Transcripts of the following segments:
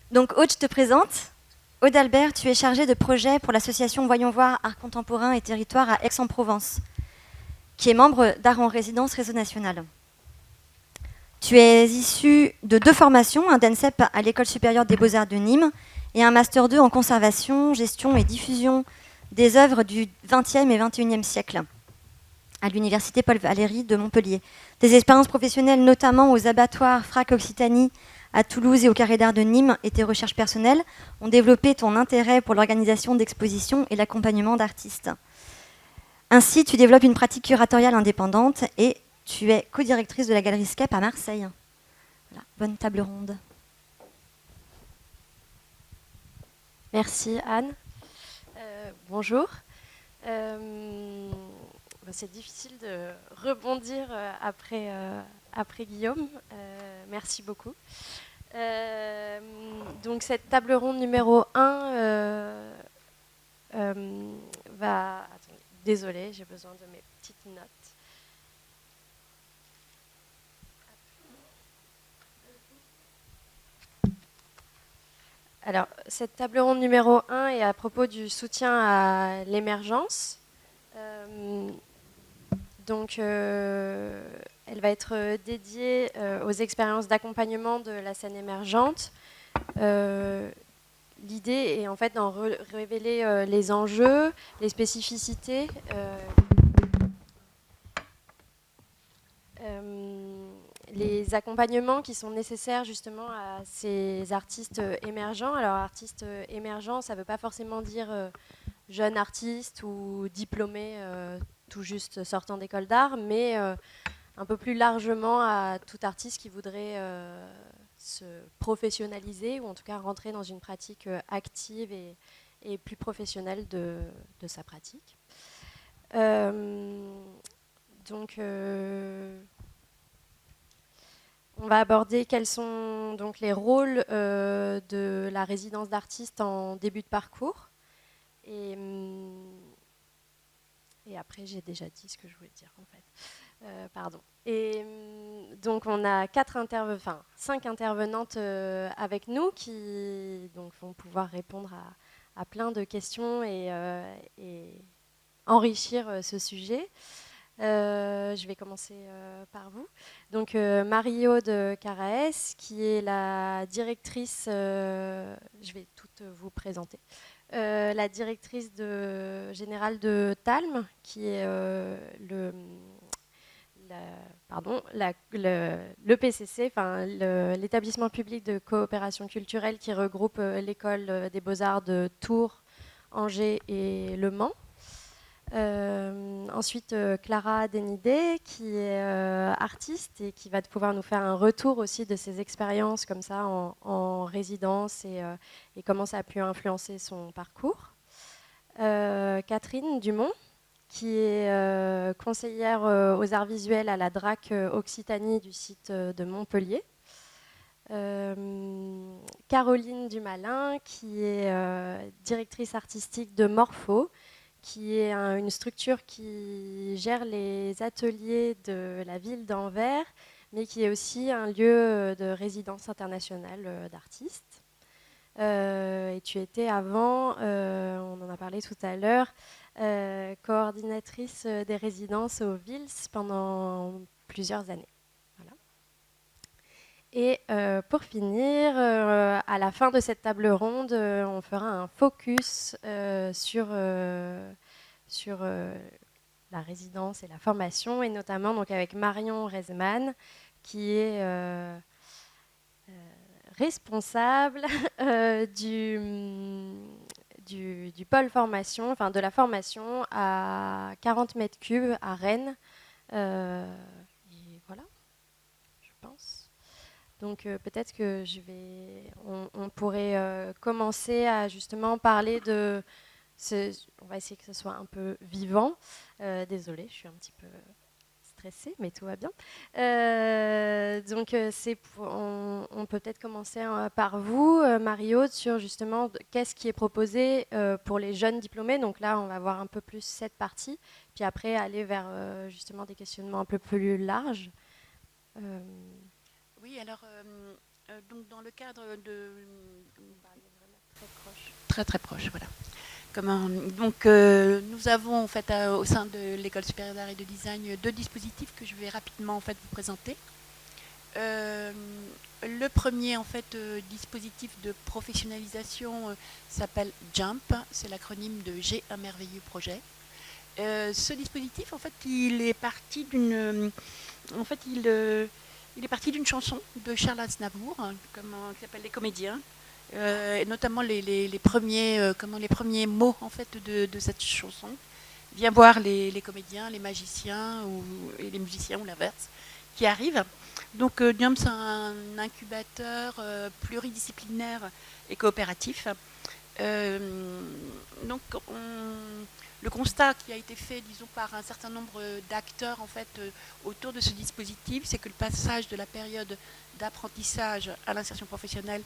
Donc Aude, je te présente. Aude Albert, tu es chargée de projet pour l'association Voyons Voir Art Contemporain et Territoire à Aix-en-Provence, qui est membre d'Art en Résidence Réseau National. Tu es issue de 2 formations, un DENSEP à l'École supérieure des beaux-arts de Nîmes et un Master 2 en conservation, gestion et diffusion des œuvres du XXe et XXIe siècle à l'Université Paul Valéry de Montpellier. Tes expériences professionnelles, notamment aux abattoirs Frac Occitanie à Toulouse et au Carré d'Art de Nîmes, et tes recherches personnelles ont développé ton intérêt pour l'organisation d'expositions et l'accompagnement d'artistes. Ainsi, tu développes une pratique curatoriale indépendante et tu es co-directrice de la Galerie Scape à Marseille. Voilà, bonne table ronde. Merci Anne. Bonjour. C'est difficile de rebondir après Guillaume. Merci beaucoup. Donc cette table ronde numéro 1 va... Attendez, désolée, j'ai besoin de mes petites notes. Alors, cette table ronde numéro 1 est à propos du soutien à l'émergence. Donc, elle va être dédiée aux expériences d'accompagnement de la scène émergente. L'idée est en fait d'en révéler les enjeux, les spécificités, les accompagnements qui sont nécessaires justement à ces artistes émergents. Alors, artistes émergents, ça ne veut pas forcément dire jeune artiste ou diplômé tout juste sortant d'école d'art, mais un peu plus largement à tout artiste qui voudrait se professionnaliser ou en tout cas rentrer dans une pratique active et plus professionnelle de sa pratique. Donc, on va aborder quels sont donc les rôles de la résidence d'artiste en début de parcours. Et après, j'ai déjà dit ce que je voulais dire, en fait. Pardon. Et donc, on a 5 intervenantes avec nous qui donc, vont pouvoir répondre à plein de questions et enrichir ce sujet. Je vais commencer par vous. Donc, Marie-Aude Caraès, qui est la directrice, je vais toutes vous présenter. La directrice générale de Talm, qui est le PCC, l'établissement public de coopération culturelle qui regroupe l'école des beaux-arts de Tours, Angers et Le Mans. Ensuite, Clara Denidé, qui est artiste et qui va pouvoir nous faire un retour aussi de ses expériences comme ça en résidence et comment ça a pu influencer son parcours. Catherine Dumont, qui est conseillère aux arts visuels à la DRAC Occitanie du site de Montpellier. Caroline Dumalin, qui est directrice artistique de Morpho, qui est une structure qui gère les ateliers de la ville d'Anvers, mais qui est aussi un lieu de résidence internationale d'artistes. Et tu étais avant, on en a parlé tout à l'heure, coordinatrice des résidences aux Vils pendant plusieurs années. Voilà. Et pour finir, à la fin de cette table ronde, on fera un focus sur la résidence et la formation, et notamment donc, avec Marion Reisman, qui est responsable du pôle formation, enfin de la formation à 40 mètres cubes à Rennes. Et voilà, je pense. Donc peut-être que on pourrait commencer à justement parler de... On va essayer que ce soit un peu vivant. Désolée, je suis un petit peu stressée, mais tout va bien. Donc on peut peut-être commencer par vous, Marie-Aude, sur justement qu'est-ce qui est proposé pour les jeunes diplômés. Donc là, on va voir un peu plus cette partie, puis après aller vers justement des questionnements un peu plus larges. Oui, alors donc dans le cadre Très très proche, voilà. Donc nous avons en fait au sein de l'École supérieure d'art et de design 2 dispositifs que je vais rapidement en fait vous présenter. Le premier en fait dispositif de professionnalisation s'appelle JUMP, c'est l'acronyme de J'ai un merveilleux projet. Ce dispositif en fait il est parti d'une il est parti d'une chanson de Charles Aznavour, qui s'appelle Les Comédiens, et notamment les premiers mots en fait de cette chanson. Viens voir les comédiens, les magiciens et les musiciens ou l'inverse qui arrivent. Donc Jump, c'est un incubateur pluridisciplinaire et coopératif. Donc le constat qui a été fait, disons, par un certain nombre d'acteurs en fait autour de ce dispositif, c'est que le passage de la période d'apprentissage à l'insertion professionnelle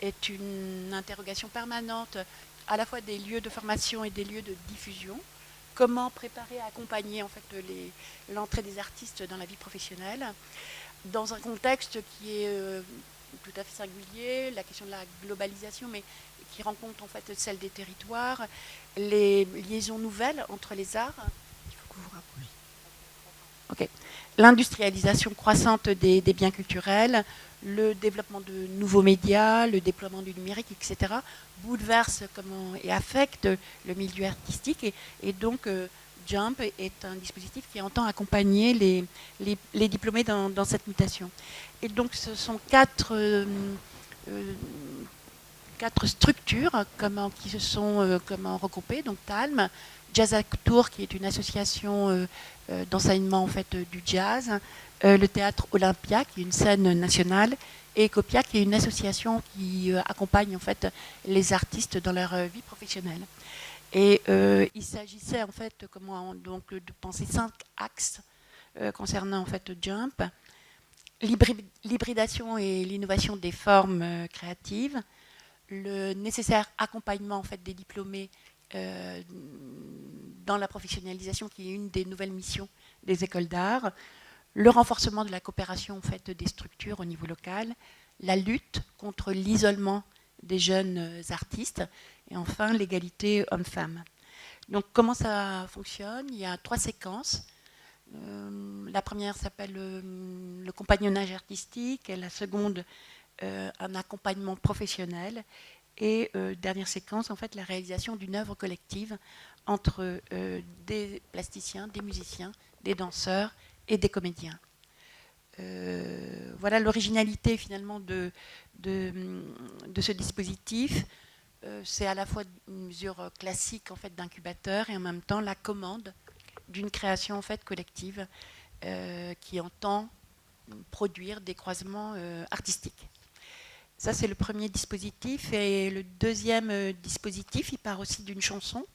est une interrogation permanente à la fois des lieux de formation et des lieux de diffusion. Comment préparer, accompagner en fait l'entrée des artistes dans la vie professionnelle dans un contexte qui est tout à fait singulier, la question de la globalisation, mais qui rencontre en fait celle des territoires, les liaisons nouvelles entre les arts. Il faut que vous vous rapprochiez. Ok. L'industrialisation croissante des biens culturels, le développement de nouveaux médias, le déploiement du numérique, etc., bouleverse et affecte le milieu artistique. Et donc, Jump est un dispositif qui entend accompagner les diplômés dans cette mutation. Et donc, ce sont quatre structures qui se sont regroupées. Donc, TALM, Jazz Tour, qui est une association d'enseignement en fait, du jazz, le théâtre Olympia, qui est une scène nationale, et Ecopia, qui est une association qui accompagne en fait les artistes dans leur vie professionnelle. Et il s'agissait en fait de penser 5 axes concernant en fait Jump: l'hybridation et l'innovation des formes créatives, le nécessaire accompagnement en fait des diplômés dans la professionnalisation, qui est une des nouvelles missions des écoles d'art, le renforcement de la coopération en fait des structures au niveau local, la lutte contre l'isolement des jeunes artistes, et enfin l'égalité homme-femme. Donc comment ça fonctionne? Il y a 3 séquences. La première s'appelle le compagnonnage artistique, et la seconde un accompagnement professionnel, et dernière séquence en fait la réalisation d'une œuvre collective entre des plasticiens, des musiciens, des danseurs et des comédiens. Voilà l'originalité finalement de ce dispositif. C'est à la fois une mesure classique en fait d'incubateur et en même temps la commande d'une création en fait collective qui entend produire des croisements artistiques. Ça, c'est le premier dispositif. Et le deuxième dispositif, il part aussi d'une chanson.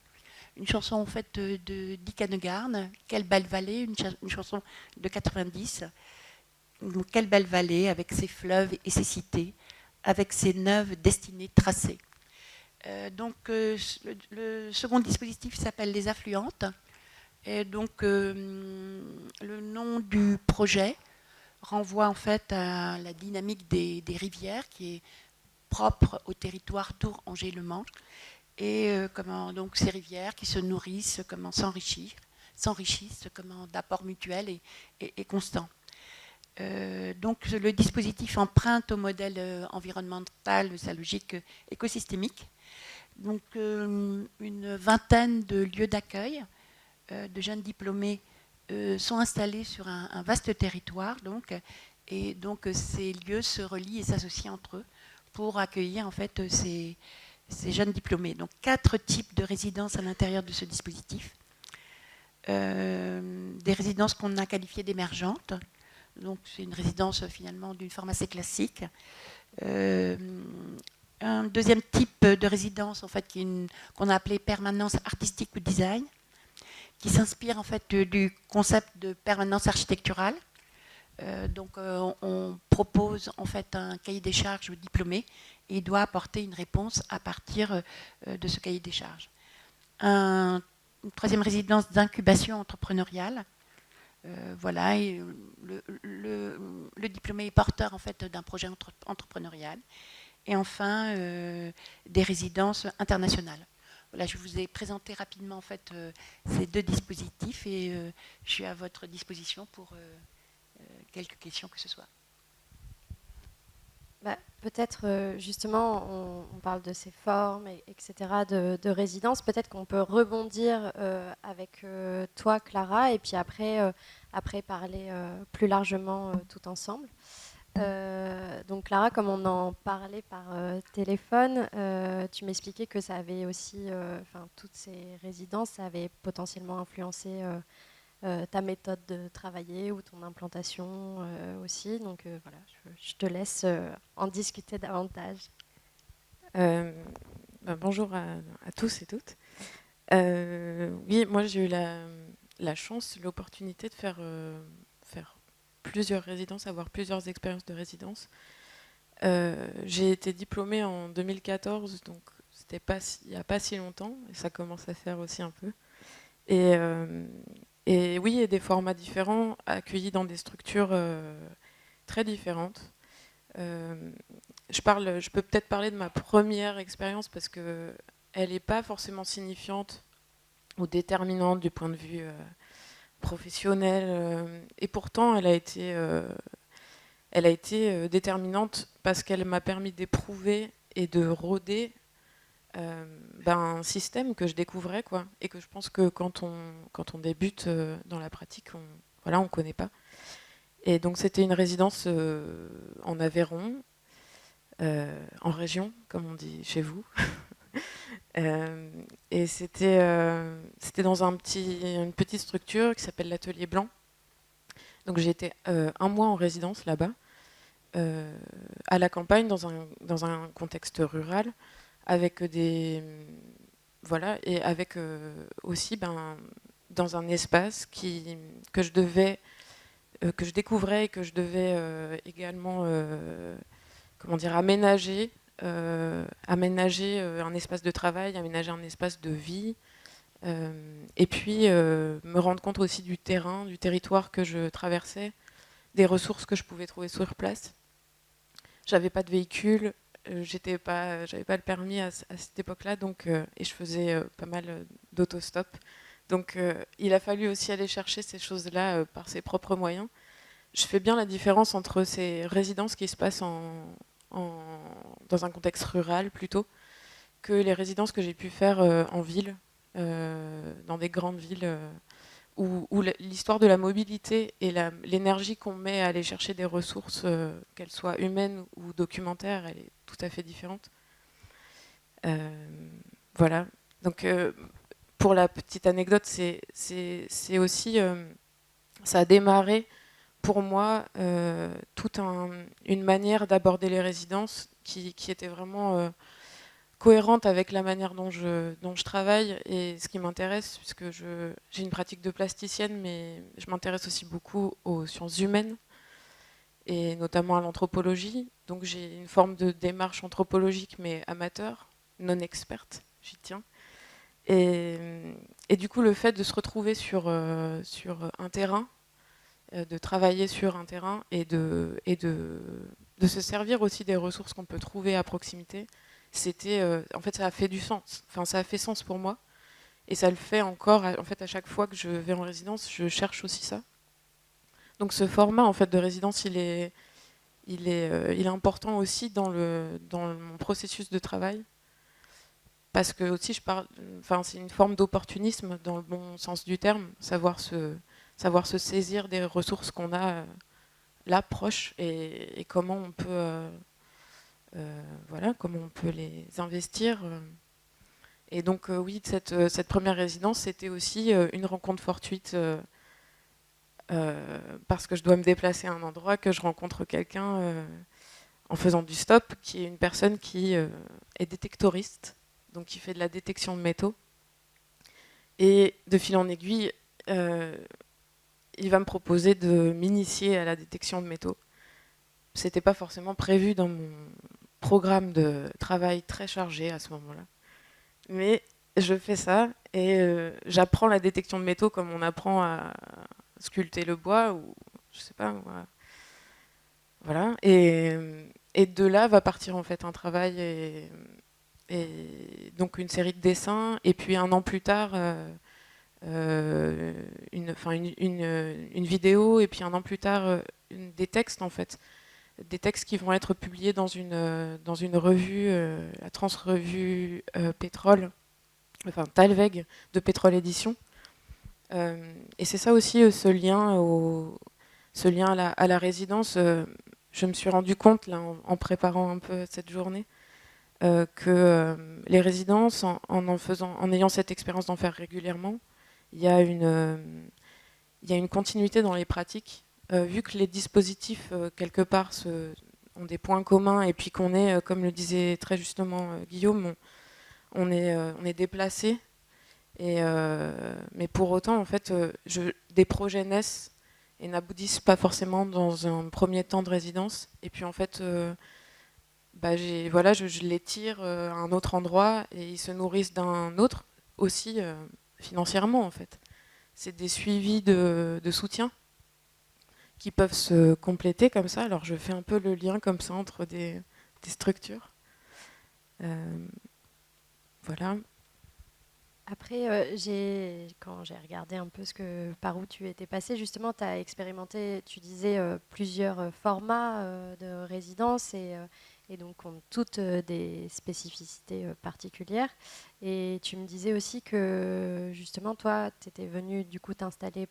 Une chanson en fait de Dick Annegarn, Quelle belle vallée, une chanson de 90. Donc, Quelle belle vallée, avec ses fleuves et ses cités, avec ses neuves destinées tracées. Donc, le second dispositif s'appelle Les Affluentes. Et donc, le nom du projet renvoie en fait à la dynamique des rivières qui est propre au territoire Tours-Angers-Le-Mans, et donc ces rivières qui se nourrissent, s'enrichissent d'apports mutuels et constants. Donc le dispositif emprunte au modèle environnemental sa logique écosystémique. Donc une vingtaine de lieux d'accueil de jeunes diplômés sont installés sur un vaste territoire, et donc ces lieux se relient et s'associent entre eux pour accueillir en fait ces jeunes diplômés. Donc 4 types de résidences à l'intérieur de ce dispositif. Des résidences qu'on a qualifiées d'émergentes. Donc c'est une résidence finalement d'une forme assez classique. Un deuxième type de résidence en fait qu'on a appelé permanence artistique ou design, qui s'inspire en fait du concept de permanence architecturale. Donc on propose en fait un cahier des charges au diplômé et il doit apporter une réponse à partir de ce cahier des charges. Une troisième résidence d'incubation entrepreneuriale. Voilà, et le diplômé est porteur en fait d'un projet entrepreneurial et enfin des résidences internationales. Voilà, je vous ai présenté rapidement en fait ces deux dispositifs et je suis à votre disposition pour quelques questions que ce soit. Bah, peut-être justement, on parle de ces formes, etc., de résidence. Peut-être qu'on peut rebondir avec toi, Clara, et puis après parler plus largement tout ensemble. Donc Clara, comme on en parlait par téléphone, tu m'expliquais que ça avait aussi, toutes ces résidences, ça avait potentiellement influencé ta méthode de travailler ou ton implantation aussi. Donc voilà, je te laisse en discuter davantage. Bonjour à tous et toutes. Oui, moi j'ai eu la chance, l'opportunité de faire plusieurs résidences, avoir plusieurs expériences de résidence. J'ai été diplômée en 2014, donc c'était il n'y a pas si longtemps, et ça commence à faire aussi un peu. Et oui, il y a des formats différents, accueillis dans des structures très différentes. Je peux peut-être parler de ma première expérience parce qu'elle n'est pas forcément signifiante ou déterminante du point de vue professionnel. Et pourtant, elle a été déterminante parce qu'elle m'a permis d'éprouver et de rôder un système que je découvrais, quoi, et que je pense que quand on débute dans la pratique, on ne connaît pas. Et donc c'était une résidence en Aveyron, en région, comme on dit chez vous. Et c'était dans une petite structure qui s'appelle l'Atelier Blanc. Donc j'ai été un mois en résidence là-bas, à la campagne, dans un contexte rural, avec voilà, et avec aussi dans un espace que je découvrais et que je devais également aménager un espace de travail, aménager un espace de vie, et puis me rendre compte aussi du territoire que je traversais, des ressources que je pouvais trouver sur place. J'avais pas de véhicule, j'avais pas le permis à cette époque-là, donc et je faisais pas mal d'autostop. Donc il a fallu aussi aller chercher ces choses-là par ses propres moyens. Je fais bien la différence entre ces résidences qui se passent dans un contexte rural plutôt, que les résidences que j'ai pu faire en ville, dans des grandes villes, où l'histoire de la mobilité et l'énergie qu'on met à aller chercher des ressources, qu'elles soient humaines ou documentaires, elle est tout à fait différente. Voilà. Donc, pour la petite anecdote, c'est aussi... ça a démarré pour moi toute une manière d'aborder les résidences qui était vraiment cohérente avec la manière dont je travaille et ce qui m'intéresse, puisque j'ai une pratique de plasticienne, mais je m'intéresse aussi beaucoup aux sciences humaines et notamment à l'anthropologie. Donc j'ai une forme de démarche anthropologique, mais amateur, non experte, j'y tiens. Et du coup, le fait de se retrouver sur un terrain, de travailler sur un terrain et de se servir aussi des ressources qu'on peut trouver à proximité, en fait, ça a fait du sens. Enfin, ça a fait sens pour moi. Et ça le fait encore, en fait, à chaque fois que je vais en résidence, je cherche aussi ça. Donc ce format, en fait, de résidence, il est important aussi dans mon processus de travail. Parce que aussi, c'est une forme d'opportunisme dans le bon sens du terme, savoir se saisir des ressources qu'on a là, proches, et comment on peut... comment on peut les investir. Et donc oui, cette première résidence, c'était aussi une rencontre fortuite, parce que je dois me déplacer à un endroit, que je rencontre quelqu'un en faisant du stop, qui est une personne qui est détectoriste, donc qui fait de la détection de métaux. Et de fil en aiguille, il va me proposer de m'initier à la détection de métaux. C'était pas forcément prévu dans mon programme de travail très chargé à ce moment-là. Mais je fais ça et j'apprends la détection de métaux comme on apprend à sculpter le bois ou je sais pas. Voilà. Et et de là va partir en fait un travail et donc une série de dessins. Et puis un an plus tard, une vidéo. Et puis un an plus tard, des textes en fait. Des textes qui vont être publiés dans une revue, la Transrevue Pétrole, enfin Talveg de Pétrole Édition. Et c'est ça aussi, ce lien à la résidence. Je me suis rendu compte, là, en préparant un peu cette journée, que les résidences, en ayant cette expérience d'en faire régulièrement, il y a une continuité dans les pratiques. Vu que les dispositifs, quelque part, ont des points communs, et puis qu'on est, comme le disait très justement Guillaume, on est déplacé. Mais pour autant, en fait, des projets naissent et n'aboutissent pas forcément dans un premier temps de résidence. Et puis en fait, je les tire à un autre endroit et ils se nourrissent d'un autre aussi financièrement en fait. C'est des suivis de soutien qui peuvent se compléter comme ça. Alors je fais un peu le lien comme ça entre des structures. Voilà. Après, quand j'ai regardé un peu par où tu étais passé, justement, tu as expérimenté, tu disais, plusieurs formats de résidence et donc ont toutes des spécificités particulières. Et tu me disais aussi que, justement, toi, tu étais venu du coup t'installer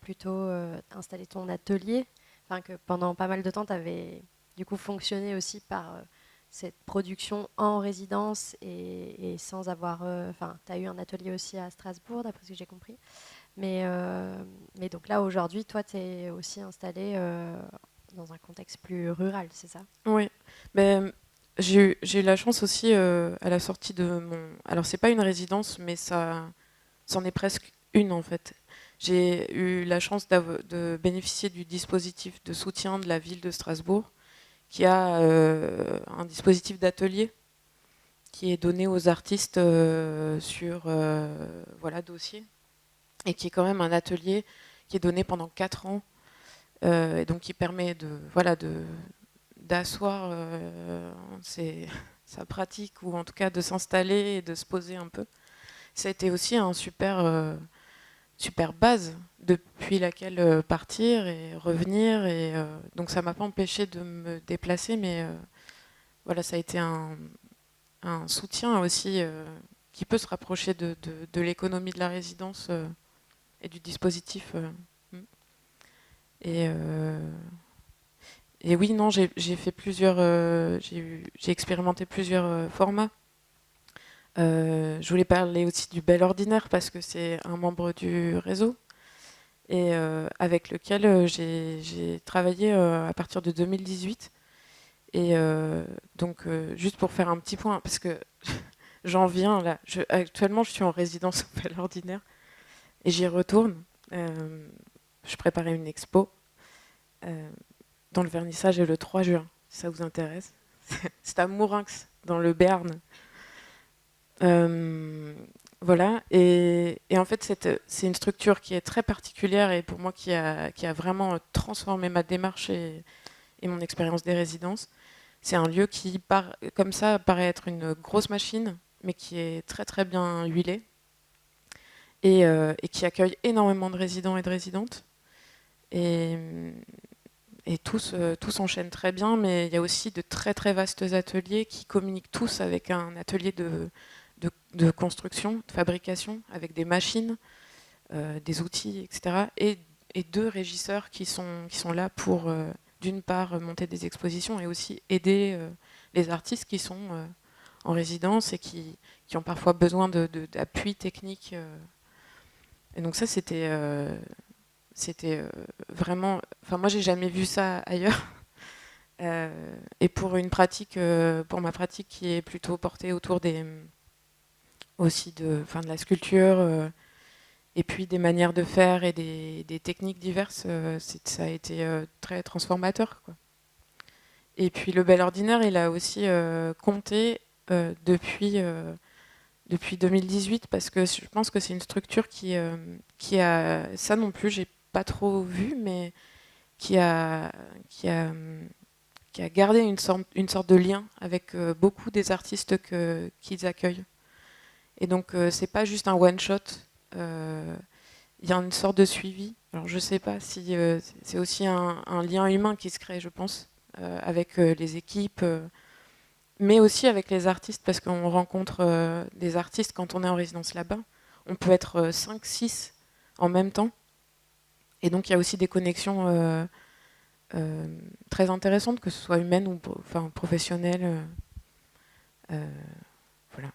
installer ton atelier, enfin que pendant pas mal de temps, tu avais du coup fonctionné aussi par cette production en résidence et sans avoir... Enfin, tu as eu un atelier aussi à Strasbourg, d'après ce que j'ai compris. Mais donc là, aujourd'hui, toi, tu es aussi installé dans un contexte plus rural, c'est ça? Oui. Ben, j'ai eu la chance aussi, à la sortie de mon... Alors, c'est pas une résidence, mais c'en est presque une, en fait. J'ai eu la chance de bénéficier du dispositif de soutien de la ville de Strasbourg, qui a un dispositif d'atelier qui est donné aux artistes sur dossier, et qui est quand même un atelier qui est donné pendant 4 ans, et donc qui permet d'asseoir sa pratique, ou en tout cas de s'installer et de se poser un peu. Ça a été aussi un super base depuis laquelle partir et revenir, et donc ça m'a pas empêché de me déplacer, mais voilà, ça a été un soutien aussi qui peut se rapprocher de l'économie de la résidence et du dispositif. Et, et oui, non, j'ai fait j'ai expérimenté plusieurs formats. Je voulais parler aussi du Bel Ordinaire parce que c'est un membre du réseau et avec lequel j'ai travaillé à partir de 2018. Et donc, juste pour faire un petit point, parce que j'en viens là. Actuellement, je suis en résidence au Bel Ordinaire et j'y retourne. Je préparais une expo dont le vernissage est le 3 juin, si ça vous intéresse. C'est à Mourinx, dans le Béarn. Voilà, et en fait, c'est une structure qui est très particulière et pour moi qui a vraiment transformé ma démarche et mon expérience des résidences. C'est un lieu qui, comme ça, paraît être une grosse machine, mais qui est très très bien huilé et qui accueille énormément de résidents et de résidentes. Et tout s'enchaîne très bien, mais il y a aussi de très très vastes ateliers qui communiquent tous avec un atelier de construction, de fabrication, avec des machines, des outils, etc. Et 2 régisseurs qui sont là pour, d'une part, monter des expositions et aussi aider les artistes qui sont en résidence et qui ont parfois besoin d'appui technique. Et donc ça, c'était vraiment... Enfin, moi, j'ai jamais vu ça ailleurs. Et pour pour ma pratique qui est plutôt portée autour aussi de la sculpture, et puis des manières de faire et des techniques diverses, ça a été très transformateur, quoi. Et puis le Bel Ordinaire, il a aussi compté depuis 2018, parce que je pense que c'est une structure qui a, ça non plus, j'ai pas trop vu, mais qui a qui a gardé une sorte de lien avec beaucoup des artistes qu'ils accueillent. Et donc, c'est pas juste un one-shot. Il y a une sorte de suivi. Alors, je sais pas si c'est aussi un lien humain qui se crée, je pense, avec les équipes, mais aussi avec les artistes, parce qu'on rencontre des artistes quand on est en résidence là-bas. On peut être 5, 6 en même temps. Et donc, il y a aussi des connexions très intéressantes, que ce soit humaines ou professionnelles. Voilà.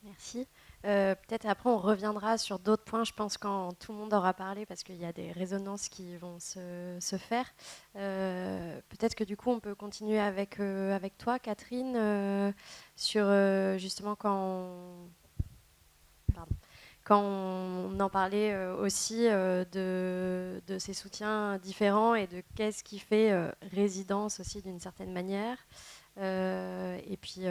Merci. Peut-être après on reviendra sur d'autres points, je pense, quand tout le monde aura parlé, parce qu'il y a des résonances qui vont se faire. Peut-être que du coup on peut continuer avec toi, Catherine, sur justement quand on en parlait aussi de ces soutiens différents et de qu'est-ce qui fait résidence aussi d'une certaine manière. Et puis,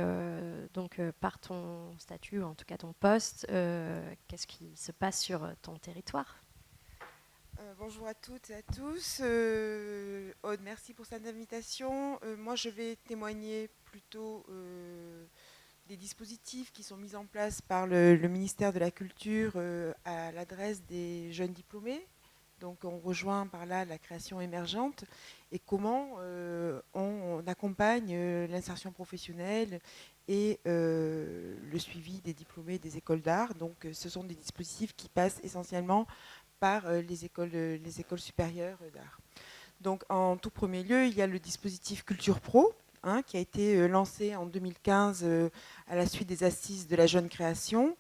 donc, par ton statut, ou en tout cas ton poste, qu'est-ce qui se passe sur ton territoire ? Bonjour à toutes et à tous. Aude, merci pour cette invitation. Moi, je vais témoigner plutôt des dispositifs qui sont mis en place par le ministère de la Culture à l'adresse des jeunes diplômés. Donc on rejoint par là la création émergente et comment on accompagne l'insertion professionnelle et le suivi des diplômés des écoles d'art. Donc ce sont des dispositifs qui passent essentiellement par les écoles supérieures d'art. Donc en tout premier lieu, il y a le dispositif Culture Pro, qui a été lancé en 2015 à la suite des assises de la jeune création,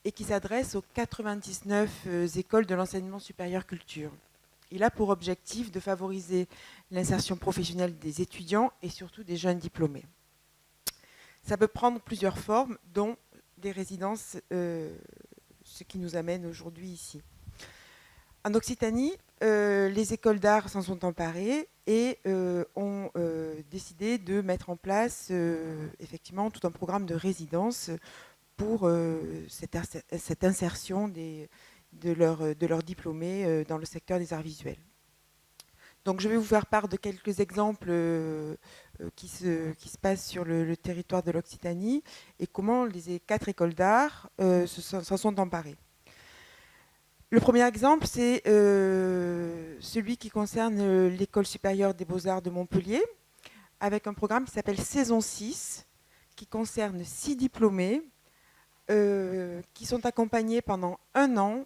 et qui s'adresse aux 99 écoles de l'enseignement supérieur culture. Il a pour objectif de favoriser l'insertion professionnelle des étudiants et surtout des jeunes diplômés. Ça peut prendre plusieurs formes, dont des résidences, ce qui nous amène aujourd'hui ici. En Occitanie, les écoles d'art s'en sont emparées et ont décidé de mettre en place effectivement tout un programme de résidence pour cette insertion de leurs diplômés dans le secteur des arts visuels. Donc je vais vous faire part de quelques exemples qui se passent sur le territoire de l'Occitanie et comment les 4 écoles d'art s'en sont emparées. Le premier exemple, c'est celui qui concerne l'École supérieure des beaux-arts de Montpellier, avec un programme qui s'appelle Saison 6, qui concerne 6 diplômés qui sont accompagnés pendant 1 an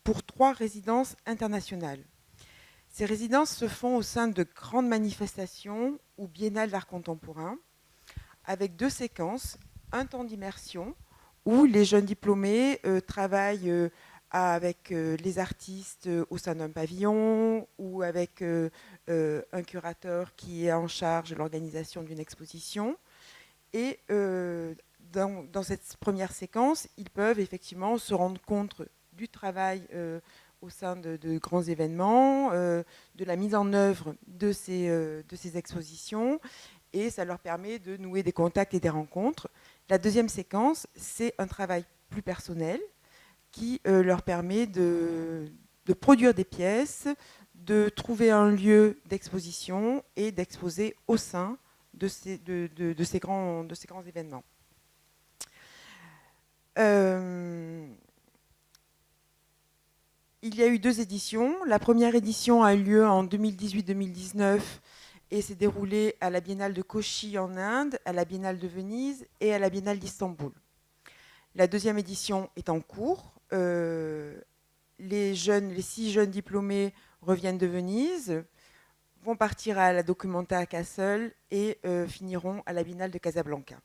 pour 3 résidences internationales. Ces résidences se font au sein de grandes manifestations ou biennales d'art contemporain, avec 2 séquences, un temps d'immersion, où les jeunes diplômés travaillent avec les artistes au sein d'un pavillon ou avec un curateur qui est en charge de l'organisation d'une exposition. Et dans cette première séquence, ils peuvent effectivement se rendre compte du travail au sein de grands événements, de la mise en œuvre de ces expositions, et ça leur permet de nouer des contacts et des rencontres. La deuxième séquence, c'est un travail plus personnel qui leur permet de produire des pièces, de trouver un lieu d'exposition et d'exposer au sein de ces grands événements. Il y a eu 2 éditions. La première édition a eu lieu en 2018-2019 et s'est déroulée à la Biennale de Kochi en Inde, à la Biennale de Venise et à la Biennale d'Istanbul. La deuxième édition est en cours. Les 6 jeunes diplômés reviennent de Venise, vont partir à la Documenta à Kassel et finiront à la Biennale de Casablanca.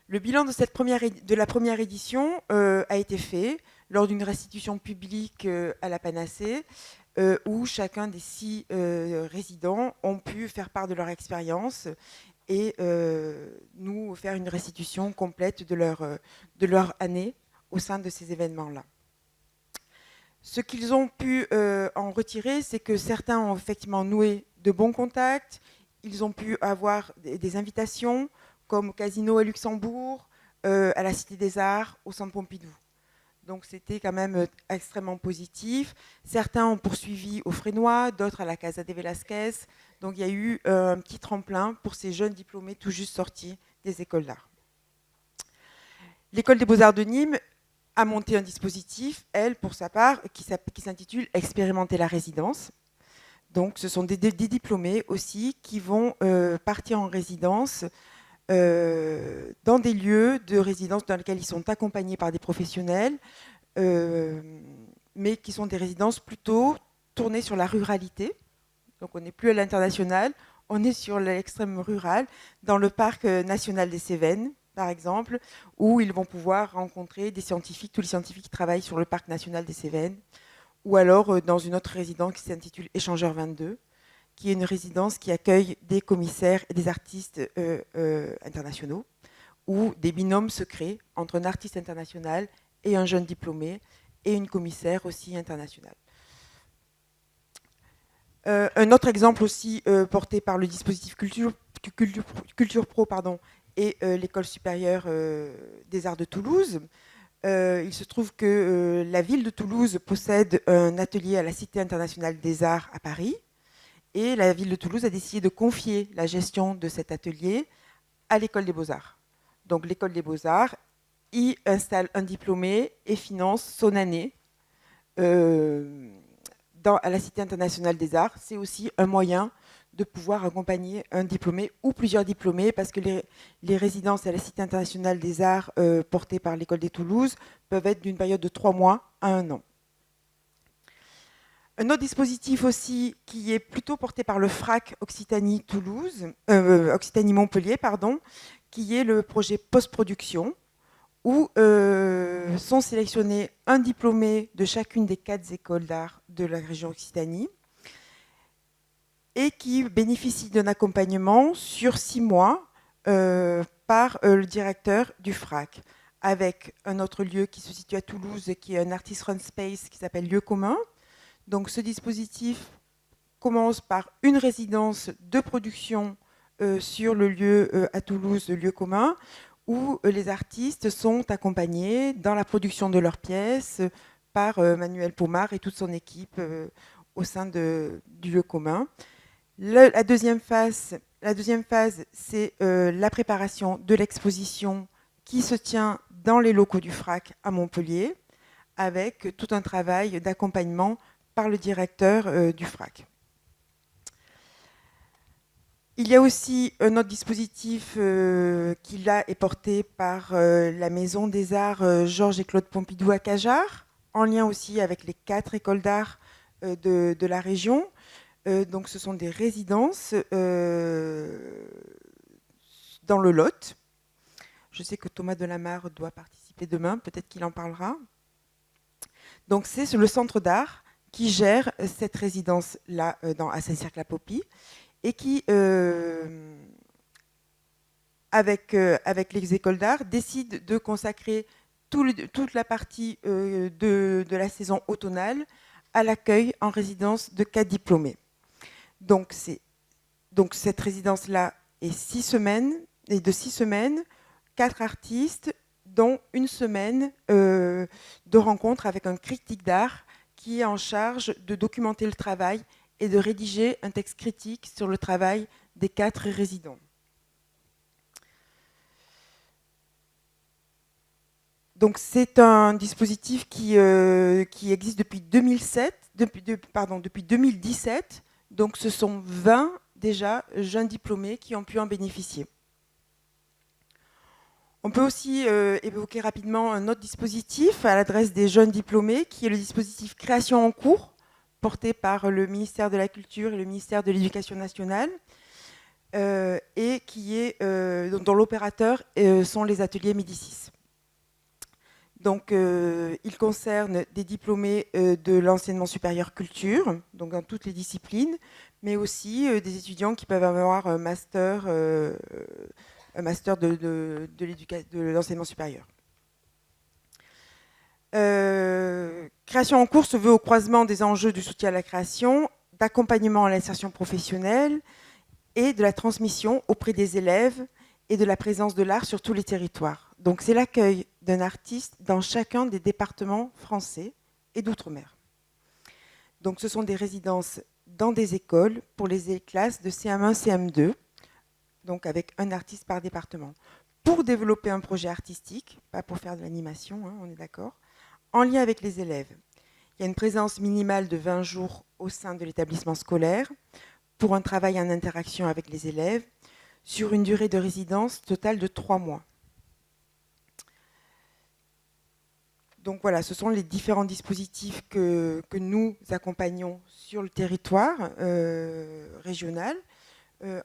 Le bilan de la première édition a été fait lors d'une restitution publique à la Panacée, où chacun des 6 résidents ont pu faire part de leur expérience et nous faire une restitution complète de leur année au sein de ces événements-là. Ce qu'ils ont pu en retirer, c'est que certains ont effectivement noué de bons contacts, ils ont pu avoir des invitations, comme au Casino à Luxembourg, à la Cité des Arts, au Centre Pompidou. Donc c'était quand même extrêmement positif. Certains ont poursuivi au Frénois, d'autres à la Casa de Velázquez. Donc il y a eu un petit tremplin pour ces jeunes diplômés tout juste sortis des écoles d'art. L'école des beaux-arts de Nîmes a monté un dispositif, elle, pour sa part, qui s'intitule « Expérimenter la résidence ». Donc ce sont des diplômés aussi qui vont partir en résidence dans des lieux de résidence dans lesquels ils sont accompagnés par des professionnels, mais qui sont des résidences plutôt tournées sur la ruralité. Donc on n'est plus à l'international, on est sur l'extrême rural, dans le parc national des Cévennes, par exemple, où ils vont pouvoir rencontrer des scientifiques, tous les scientifiques qui travaillent sur le parc national des Cévennes, ou alors dans une autre résidence qui s'intitule Échangeur 22, qui est une résidence qui accueille des commissaires et des artistes internationaux, ou des binômes secrets entre un artiste international et un jeune diplômé, et une commissaire aussi internationale. Un autre exemple aussi porté par le dispositif Culture Pro et l'École supérieure des arts de Toulouse. Il se trouve que la ville de Toulouse possède un atelier à la Cité internationale des arts à Paris, et la ville de Toulouse a décidé de confier la gestion de cet atelier à l'École des Beaux-Arts. Donc l'École des Beaux-Arts y installe un diplômé et finance son année à la Cité internationale des arts. C'est aussi un moyen de pouvoir accompagner un diplômé ou plusieurs diplômés, parce que les résidences à la Cité internationale des arts portées par l'École des Toulouse peuvent être d'une période de 3 mois à 1 an. Un autre dispositif aussi qui est plutôt porté par le FRAC Occitanie-Montpellier, qui est le projet post-production, où sont sélectionnés un diplômé de chacune des 4 écoles d'art de la région Occitanie, et qui bénéficie d'un accompagnement sur 6 mois par le directeur du FRAC, avec un autre lieu qui se situe à Toulouse, qui est un artist run space qui s'appelle Lieu commun. Donc ce dispositif commence par une résidence de production sur le lieu à Toulouse, le Lieu commun, où les artistes sont accompagnés dans la production de leurs pièces par Manuel Pomar et toute son équipe au sein du Lieu commun. La deuxième phase, c'est la préparation de l'exposition qui se tient dans les locaux du FRAC à Montpellier, avec tout un travail d'accompagnement par le directeur du FRAC. Il y a aussi un autre dispositif qui là est porté par la Maison des Arts Georges et Claude Pompidou à Cajarc, en lien aussi avec les 4 écoles d'art de la région. Donc ce sont des résidences dans le Lot. Je sais que Thomas Delamarre doit participer demain, peut-être qu'il en parlera. Donc c'est le centre d'art qui gère cette résidence-là à Saint-Cirque-la-Popie, et qui, avec les écoles d'art, décide de consacrer toute la partie de la saison automnale à l'accueil en résidence de 4 diplômés. Donc cette résidence-là est 6 semaines, et de 6 semaines, 4 artistes, dont une semaine de rencontre avec un critique d'art qui est en charge de documenter le travail et de rédiger un texte critique sur le travail des 4 résidents. Donc c'est un dispositif qui existe depuis 2017. Donc ce sont 20 déjà jeunes diplômés qui ont pu en bénéficier. On peut aussi évoquer rapidement un autre dispositif à l'adresse des jeunes diplômés, qui est le dispositif Création en cours, porté par le ministère de la Culture et le ministère de l'Éducation nationale, et dont l'opérateur sont les ateliers Médicis. Donc, il concerne des diplômés de l'enseignement supérieur culture, donc dans toutes les disciplines, mais aussi des étudiants qui peuvent avoir un master de l'enseignement supérieur. Création en cours se veut au croisement des enjeux du soutien à la création, d'accompagnement à l'insertion professionnelle et de la transmission auprès des élèves et de la présence de l'art sur tous les territoires. Donc c'est l'accueil d'un artiste dans chacun des départements français et d'outre-mer. Donc ce sont des résidences dans des écoles pour les classes de CM1, CM2, donc avec un artiste par département, pour développer un projet artistique, pas pour faire de l'animation, hein, on est d'accord, en lien avec les élèves. Il y a une présence minimale de 20 jours au sein de l'établissement scolaire pour un travail en interaction avec les élèves sur une durée de résidence totale de 3 mois. Donc voilà, ce sont les différents dispositifs que nous accompagnons sur le territoire régional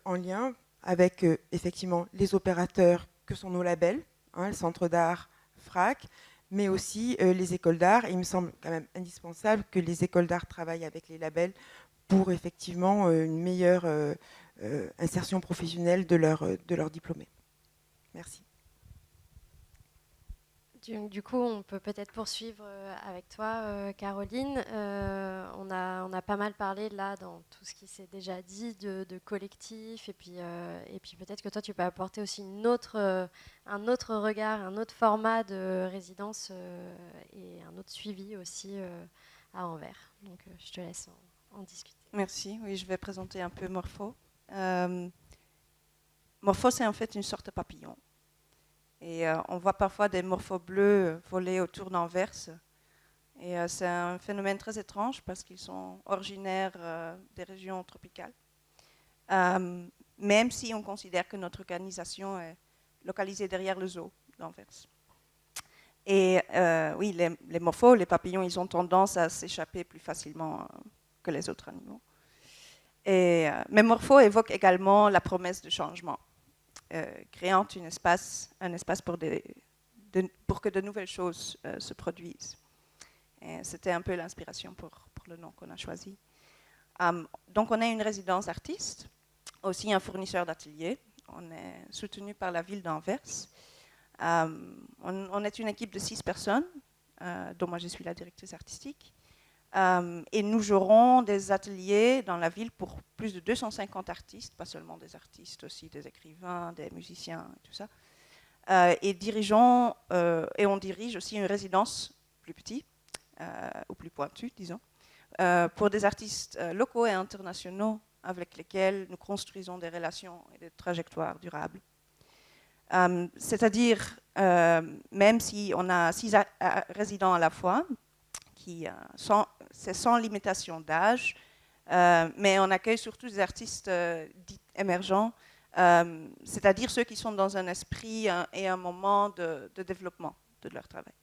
en lien avec effectivement les opérateurs que sont nos labels, hein, le Centre d'art, FRAC, mais aussi les écoles d'art. Et il me semble quand même indispensable que les écoles d'art travaillent avec les labels pour effectivement une meilleure insertion professionnelle de leurs diplômés. Merci. Du coup, on peut peut-être poursuivre avec toi, Caroline. On a pas mal parlé là dans tout ce qui s'est déjà dit de collectif, et puis peut-être que toi tu peux apporter aussi un autre regard, un autre format de résidence et un autre suivi aussi à Anvers. Donc je te laisse en discuter. Merci. Oui, je vais présenter un peu Morpho. Morpho, c'est en fait une sorte de papillon. Et on voit parfois des morphos bleus voler autour d'Anvers. Et c'est un phénomène très étrange parce qu'ils sont originaires des régions tropicales. Même si on considère que notre organisation est localisée derrière le zoo d'Anvers. Et oui, les morphos, les papillons, ils ont tendance à s'échapper plus facilement que les autres animaux. Mais Morpho évoque également la promesse de changement. Créant un espace pour que de nouvelles choses se produisent. C'était un peu l'inspiration pour le nom qu'on a choisi. Donc on est une résidence artiste, aussi un fournisseur d'ateliers. On est soutenu par la ville d'Anvers. On est une équipe de 6 personnes, dont moi je suis la directrice artistique. Et nous jouerons des ateliers dans la ville pour plus de 250 artistes, pas seulement des artistes, aussi des écrivains, des musiciens, tout ça. Et on dirige aussi une résidence plus petite, ou plus pointue, disons, pour des artistes locaux et internationaux avec lesquels nous construisons des relations et des trajectoires durables. C'est-à-dire, même si on a 6 résidents à la fois, c'est sans limitation d'âge, mais on accueille surtout des artistes dits émergents, c'est-à-dire ceux qui sont dans un esprit et un moment de développement de leur travail.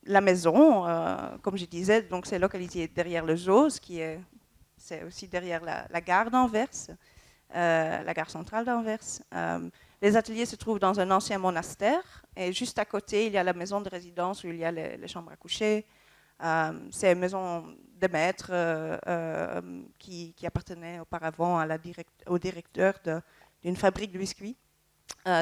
La maison, comme je disais, donc c'est localisé derrière le zoo, c'est aussi derrière la gare d'Anvers, la gare centrale d'Anvers. Les ateliers se trouvent dans un ancien monastère et juste à côté, il y a la maison de résidence où il y a les chambres à coucher. C'est une maison de maître qui appartenait auparavant au directeur d'une fabrique de biscuits.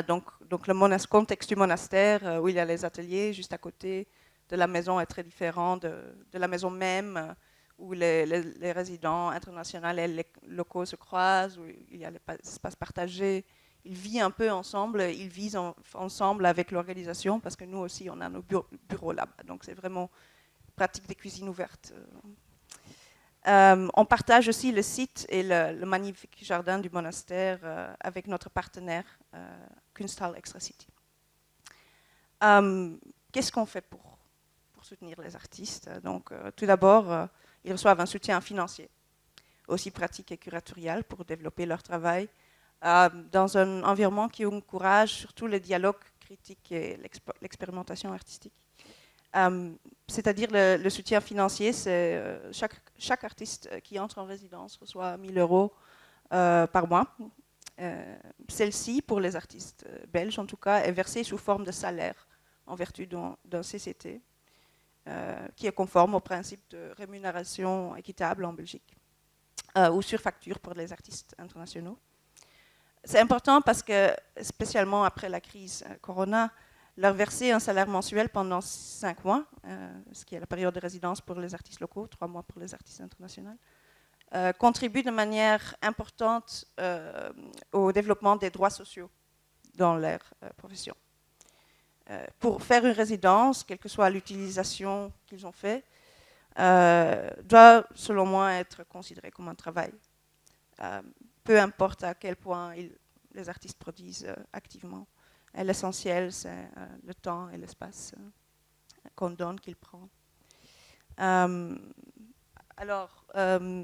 Donc le contexte du monastère où il y a les ateliers juste à côté de la maison est très différent de la maison même où les résidents internationaux et les locaux se croisent, où il y a l'espace partagé. Ils vivent un peu ensemble, ils vivent ensemble avec l'organisation, parce que nous aussi, on a nos bureaux là-bas. Donc, c'est vraiment pratique des cuisines ouvertes. On partage aussi le site et le magnifique jardin du monastère avec notre partenaire, Kunsthal Extra City. Qu'est-ce qu'on fait pour soutenir les artistes? Donc, tout d'abord, ils reçoivent un soutien financier, aussi pratique et curatorial pour développer leur travail, dans un environnement qui encourage surtout le dialogue critique et l'expérimentation artistique. C'est-à-dire le soutien financier, c'est chaque artiste qui entre en résidence reçoit 1 000 € par mois. Celle-ci, pour les artistes belges en tout cas, est versée sous forme de salaire en vertu d'un CCT qui est conforme au principe de rémunération équitable en Belgique, ou sur facture pour les artistes internationaux. C'est important parce que, spécialement après la crise Corona, leur verser un salaire mensuel pendant 5 mois, ce qui est la période de résidence pour les artistes locaux, 3 mois pour les artistes internationaux, contribue de manière importante au développement des droits sociaux dans leur profession. pour faire une résidence, quelle que soit l'utilisation qu'ils ont fait, doit, selon moi, être considéré comme un travail. Peu importe à quel point les artistes produisent activement. L'essentiel, c'est le temps et l'espace qu'on donne, qu'ils prennent. Alors,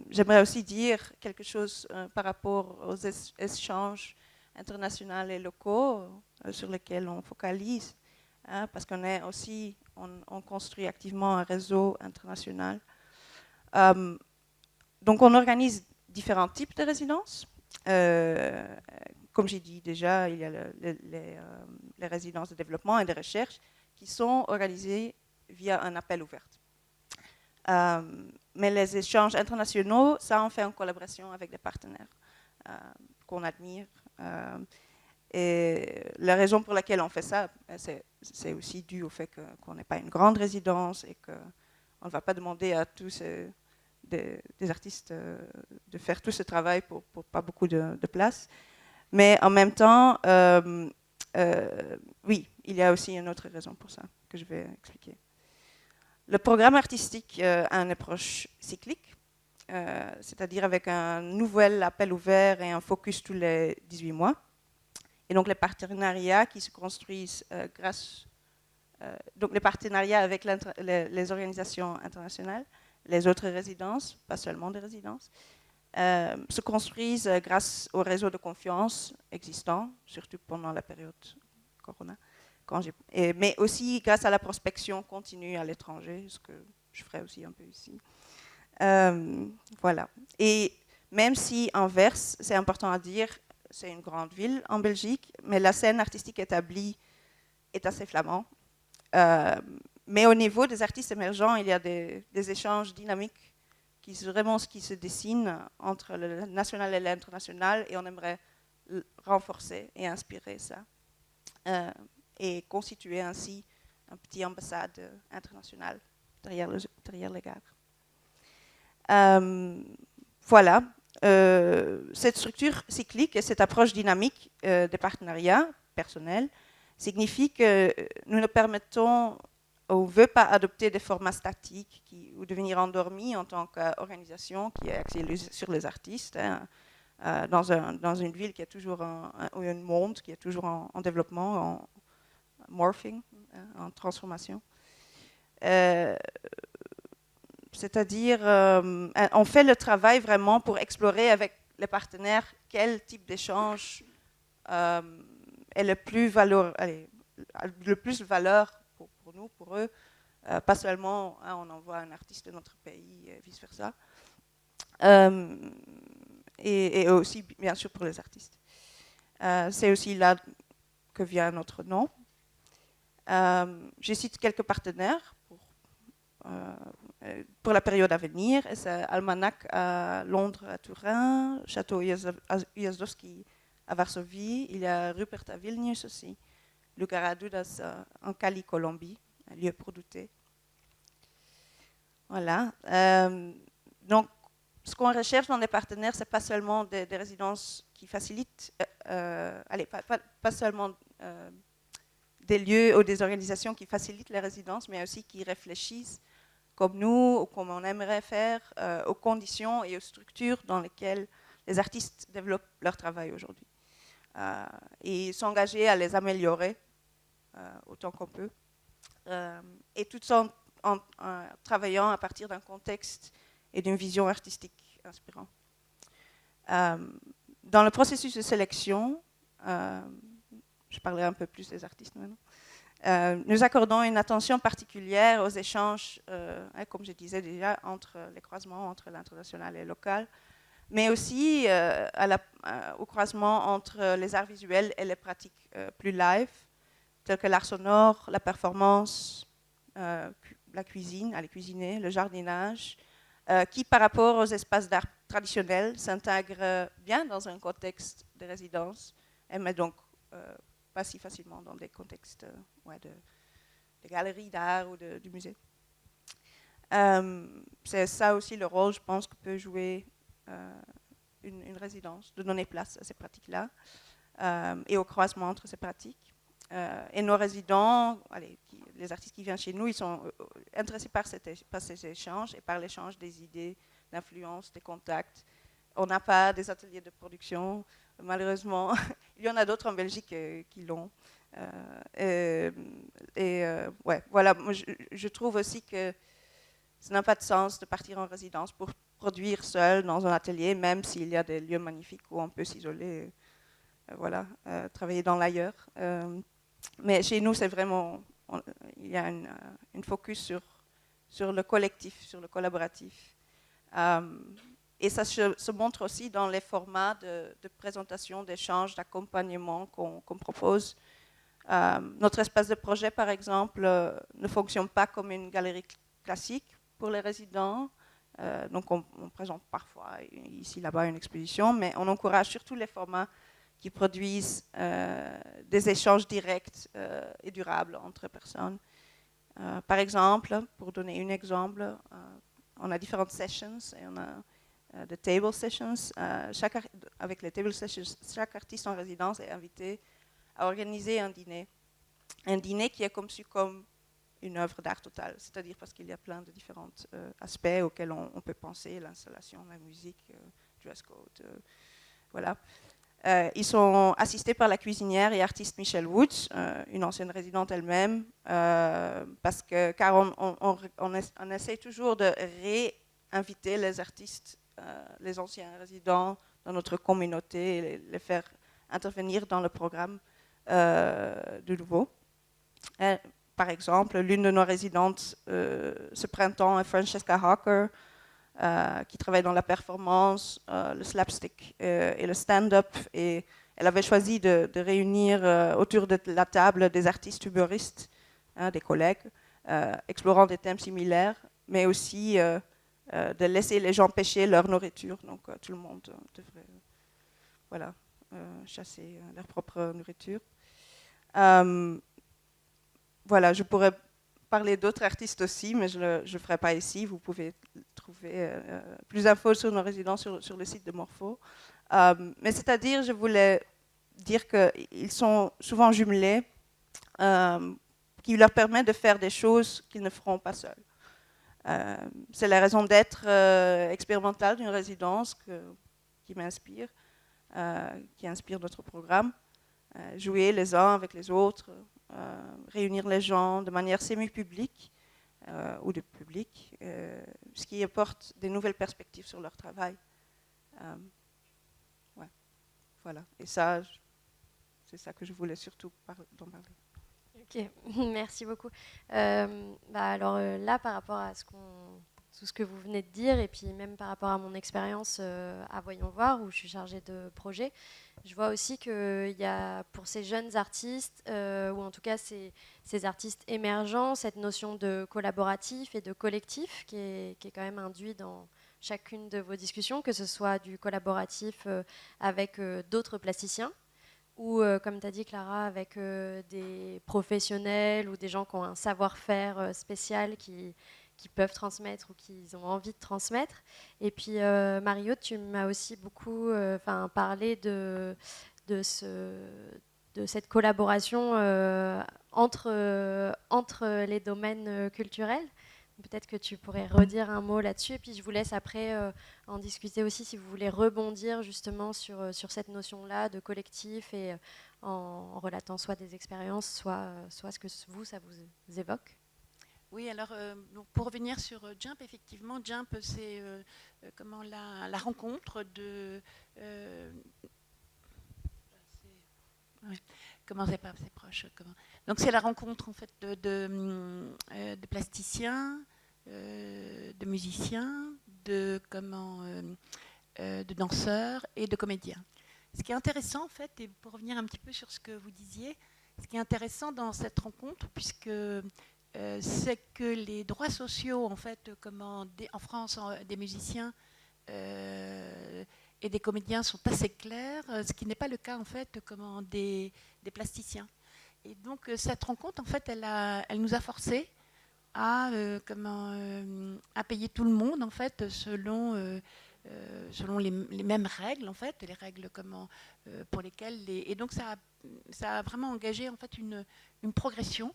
j'aimerais aussi dire quelque chose par rapport aux échanges internationaux et locaux sur lesquels on focalise, parce qu'on est aussi, on construit activement un réseau international. Donc, on organise différents types de résidences. Comme j'ai dit déjà, il y a les résidences de développement et de recherche qui sont organisées via un appel ouvert. Mais les échanges internationaux, ça on fait en collaboration avec des partenaires qu'on admire. Et la raison pour laquelle on fait ça, c'est aussi dû au fait qu'on n'est pas une grande résidence et qu'on ne va pas demander à tous des artistes de faire tout ce travail pour pas beaucoup de place. Mais en même temps, oui, il y a aussi une autre raison pour ça que je vais expliquer. Le programme artistique a une approche cyclique, c'est-à-dire avec un nouvel appel ouvert et un focus tous les 18 mois. Et donc les partenariats qui se construisent donc les partenariats avec les organisations internationales, les autres résidences, pas seulement des résidences, se construisent grâce au réseau de confiance existant, surtout pendant la période Corona. Mais aussi grâce à la prospection continue à l'étranger, ce que je ferai aussi un peu ici. Voilà. Et même si Anvers, c'est important à dire, c'est une grande ville en Belgique, mais la scène artistique établie est assez flamand. Mais au niveau des artistes émergents, il y a des échanges dynamiques qui se dessinent entre le national et l'international, et on aimerait renforcer et inspirer ça. Et constituer ainsi un petit ambassade internationale derrière les gares. Voilà, cette structure cyclique et cette approche dynamique des partenariats personnels signifie que nous ne permettons ou ne veut pas adopter des formats statiques ou devenir endormis en tant qu'organisation qui est axée sur les artistes, dans une ville qui est toujours ou un monde qui est toujours en développement, en morphing, en transformation. C'est-à-dire, on fait le travail vraiment pour explorer avec les partenaires quel type d'échange est le plus valeur pour nous, pour eux. Pas seulement on envoie un artiste de notre pays et vice-versa. Et aussi, bien sûr, pour les artistes. C'est aussi là que vient notre nom. Je cite quelques partenaires pour la période à venir. C'est Almanach à Londres, à Turin, Château Ujazdowski à Varsovie. Il y a Rupert à Vilnius aussi. Lucara Dudas en Cali, Colombie, un lieu pour douter. Voilà. Donc, ce qu'on recherche dans les partenaires, ce n'est pas seulement des résidences qui facilitent, pas seulement des lieux ou des organisations qui facilitent les résidences, mais aussi qui réfléchissent comme nous, ou comme on aimerait faire, aux conditions et aux structures dans lesquelles les artistes développent leur travail aujourd'hui. Et s'engager à les améliorer autant qu'on peut. Et tout en travaillant à partir d'un contexte et d'une vision artistique inspirante. Dans le processus de sélection, je parlerai un peu plus des artistes maintenant, nous accordons une attention particulière aux échanges, comme je disais déjà, entre les croisements entre l'international et le local, mais aussi au croisement entre les arts visuels et les pratiques plus live, telles que l'art sonore, la performance, la cuisine, aller cuisiner, le jardinage, qui par rapport aux espaces d'art traditionnels s'intègrent bien dans un contexte de résidence, mais donc pas si facilement dans des contextes de galeries d'art ou du musée. C'est ça aussi le rôle, je pense, que peut jouer une résidence, de donner place à ces pratiques-là et au croisement entre ces pratiques. Et nos résidents, les artistes qui viennent chez nous, ils sont intéressés par ces échanges et par l'échange des idées, d'influence, des contacts. On n'a pas des ateliers de production, malheureusement. Il y en a d'autres en Belgique qui l'ont. Ouais, voilà, moi, je trouve aussi que ça n'a pas de sens de partir en résidence pour produire seul dans un atelier, même s'il y a des lieux magnifiques où on peut s'isoler, voilà, travailler dans l'ailleurs. Mais chez nous, c'est vraiment, il y a une focus sur le collectif, sur le collaboratif. Et ça se montre aussi dans les formats de présentation, d'échange, d'accompagnement qu'on propose. Notre espace de projet, par exemple, ne fonctionne pas comme une galerie classique pour les résidents. Donc on présente parfois ici, là-bas une exposition, mais on encourage surtout les formats qui produisent des échanges directs et durables entre personnes. Par exemple, pour donner un exemple, on a différentes sessions et on a des table sessions. Avec les table sessions, chaque artiste en résidence est invité à organiser un dîner qui est conçu comme une œuvre d'art totale, c'est-à-dire parce qu'il y a plein de différents aspects auxquels on peut penser, l'installation, la musique, dress code, voilà. Ils sont assistés par la cuisinière et artiste Michelle Woods, une ancienne résidente elle-même, car on essaie toujours de réinviter les artistes, les anciens résidents dans notre communauté et les faire intervenir dans le programme de nouveau. Par exemple, l'une de nos résidentes ce printemps est Francesca Hawker, qui travaille dans la performance, le slapstick et le stand-up. Et elle avait choisi de réunir autour de la table des artistes humoristes, des collègues, explorant des thèmes similaires, mais aussi de laisser les gens pêcher leur nourriture. Donc tout le monde devrait chasser leur propre nourriture. Voilà, je pourrais parler d'autres artistes aussi, mais je ne le ferai pas ici. Vous pouvez trouver plus d'infos sur nos résidents sur le site de Morpho. Mais c'est-à-dire, je voulais dire qu'ils sont souvent jumelés, qui leur permettent de faire des choses qu'ils ne feront pas seuls. C'est la raison d'être expérimentale d'une résidence qui m'inspire, qui inspire notre programme. Jouer les uns avec les autres, réunir les gens de manière semi-publique ou de public, ce qui apporte des nouvelles perspectives sur leur travail. Ouais, voilà. Et ça, c'est ça que je voulais surtout d'en parler. Ok, merci beaucoup. Alors là, par rapport à tout ce que vous venez de dire, et puis même par rapport à mon expérience à Voyons Voir, où je suis chargée de projet, je vois aussi qu'il y a pour ces jeunes artistes, ou en tout cas ces artistes émergents, cette notion de collaboratif et de collectif qui est quand même induit dans chacune de vos discussions, que ce soit du collaboratif avec d'autres plasticiens, ou comme tu as dit Clara, avec des professionnels ou des gens qui ont un savoir-faire spécial qui peuvent transmettre ou qu'ils ont envie de transmettre. Et puis Mario, tu m'as aussi beaucoup parlé de cette collaboration entre les domaines culturels. Peut-être que tu pourrais redire un mot là-dessus, et puis je vous laisse après en discuter aussi si vous voulez rebondir justement sur cette notion-là de collectif, et en relatant soit des expériences, soit ce que ça vous évoque. Oui, alors pour revenir sur Jump, effectivement, Jump, c'est comment la rencontre de... comment c'est pas, c'est proche. Donc c'est la rencontre en fait de plasticiens, de musiciens, de danseurs et de comédiens. Ce qui est intéressant en fait, et pour revenir un petit peu sur ce que vous disiez, ce qui est intéressant dans cette rencontre, puisque c'est que les droits sociaux en fait, en France, des musiciens et des comédiens sont assez clairs, ce qui n'est pas le cas en fait des plasticiens. Et donc cette rencontre en fait, elle nous a forcés à payer tout le monde en fait selon selon les mêmes règles, en fait, les règles pour lesquelles... Et donc, ça a vraiment engagé, en fait, une progression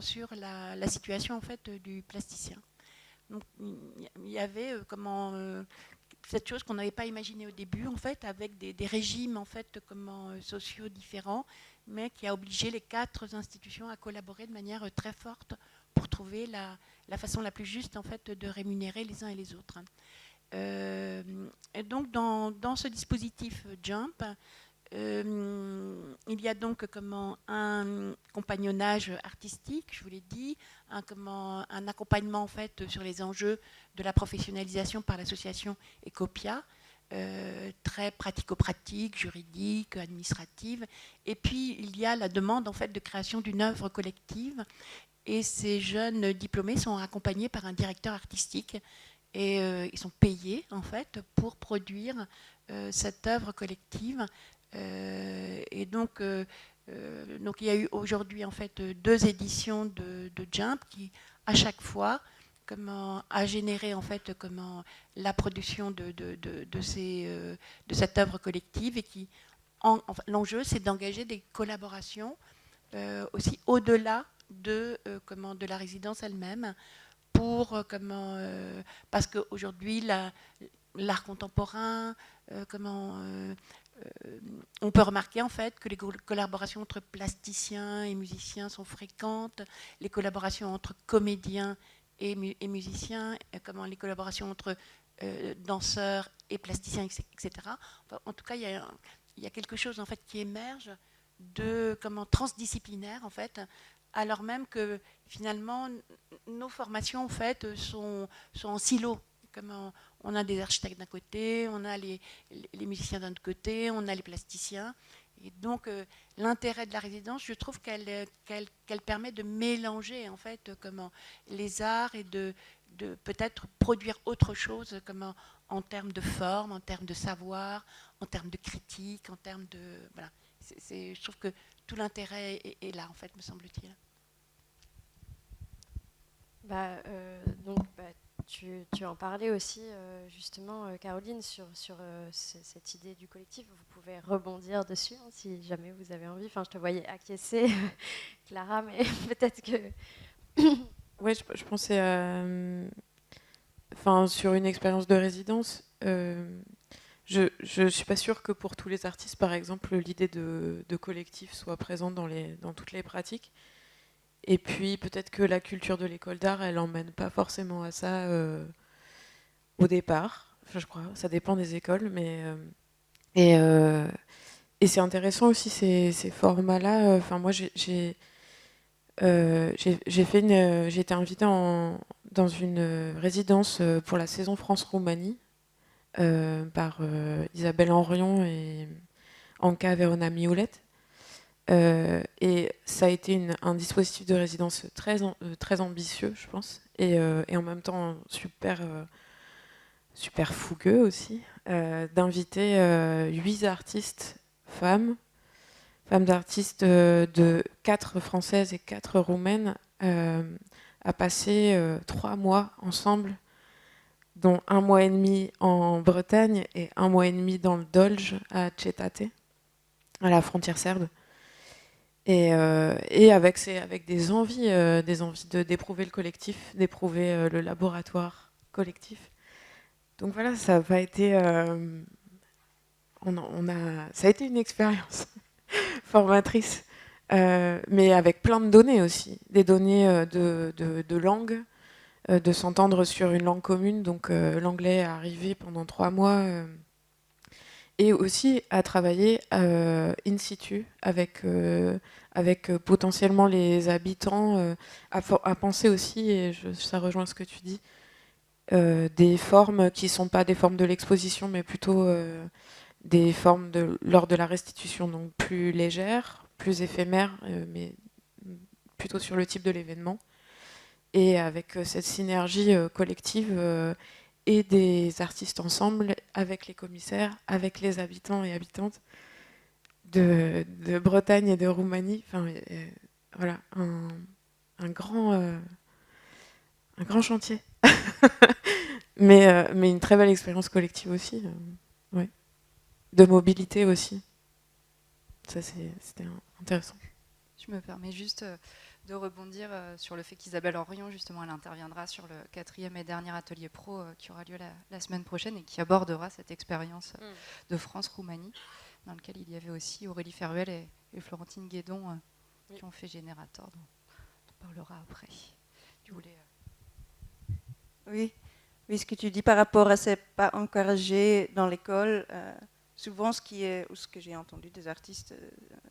sur la situation, en fait, du plasticien. Donc, il y avait cette chose qu'on n'avait pas imaginée au début, en fait, avec des régimes, en fait, sociaux différents, mais qui a obligé les 4 institutions à collaborer de manière très forte pour trouver la façon la plus juste, en fait, de rémunérer les uns et les autres. Et donc, dans ce dispositif JUMP, il y a donc un compagnonnage artistique, je vous l'ai dit, un accompagnement en fait sur les enjeux de la professionnalisation par l'association Ecopia, très pratico-pratique, juridique, administrative. Et puis il y a la demande en fait de création d'une œuvre collective. Et ces jeunes diplômés sont accompagnés par un directeur artistique et ils sont payés en fait pour produire cette œuvre collective. Et donc il y a eu aujourd'hui en fait 2 éditions de JUMP qui à chaque fois a généré en fait la production de cette œuvre collective et qui l'enjeu c'est d'engager des collaborations aussi au-delà de la résidence elle-même pour parce qu'aujourd'hui l'art contemporain on peut remarquer en fait que les collaborations entre plasticiens et musiciens sont fréquentes, les collaborations entre comédiens et musiciens, les collaborations entre danseurs et plasticiens, etc. Enfin, en tout cas, il y a quelque chose en fait qui émerge de transdisciplinaire en fait, alors même que finalement nos formations en fait sont en silo. On a des architectes d'un côté, on a les musiciens d'un autre côté, on a les plasticiens. Et donc, l'intérêt de la résidence, je trouve qu'elle permet de mélanger en fait les arts et de peut-être produire autre chose en termes de forme, en termes de savoir, en termes de critique, en termes de... Voilà. Je trouve que tout l'intérêt est là, en fait, me semble-t-il. Tu en parlais aussi, justement, Caroline, sur cette idée du collectif. Vous pouvez rebondir dessus, hein, si jamais vous avez envie. Enfin, je te voyais acquiescer, Clara, mais peut-être que... Oui, je pensais sur une expérience de résidence. Je ne suis pas sûre que pour tous les artistes, par exemple, l'idée de collectif soit présente dans toutes les pratiques. Et puis peut-être que la culture de l'école d'art, elle n'emmène pas forcément à ça au départ. Enfin, je crois, ça dépend des écoles. Et c'est intéressant aussi ces formats-là. Enfin, moi, j'ai été invitée dans une résidence pour la saison France-Roumanie par Isabelle Henrion et Anka Verona Mioulet. Et ça a été un dispositif de résidence très ambitieux, je pense, et en même temps super fougueux aussi, d'inviter 8 artistes femmes d'artistes de 4 françaises et 4 roumaines à passer 3 mois ensemble, dont 1 mois et demi en Bretagne et 1 mois et demi dans le Dolj à Cetate, à la frontière serbe. Et avec des envies d'éprouver le collectif, d'éprouver le laboratoire collectif. Donc voilà, ça n'a pas été... ça a été une expérience formatrice, mais avec plein de données aussi. Des données de langue, de s'entendre sur une langue commune. Donc l'anglais est arrivé pendant 3 mois... et aussi à travailler in situ avec potentiellement les habitants, à penser aussi, et ça rejoint ce que tu dis, des formes qui ne sont pas des formes de l'exposition, mais plutôt des formes lors de la restitution, donc plus légères, plus éphémères, mais plutôt sur le type de l'événement. Et avec cette synergie collective et des artistes ensemble, avec les commissaires, avec les habitants et habitantes de Bretagne et de Roumanie. Enfin, voilà, un grand chantier. mais une très belle expérience collective aussi, ouais. De mobilité aussi. Ça, c'était intéressant. Je me permets juste de rebondir sur le fait qu'Isabelle Orion, justement, elle interviendra sur le 4e et dernier atelier pro qui aura lieu la semaine prochaine et qui abordera cette expérience de France-Roumanie, dans lequel il y avait aussi Aurélie Ferruel et Florentine Guédon qui ont fait Générateur, dont on parlera après. Tu voulais... Oui. Oui, ce que tu dis par rapport à ces pas encouragés dans l'école, souvent ce que j'ai entendu des artistes,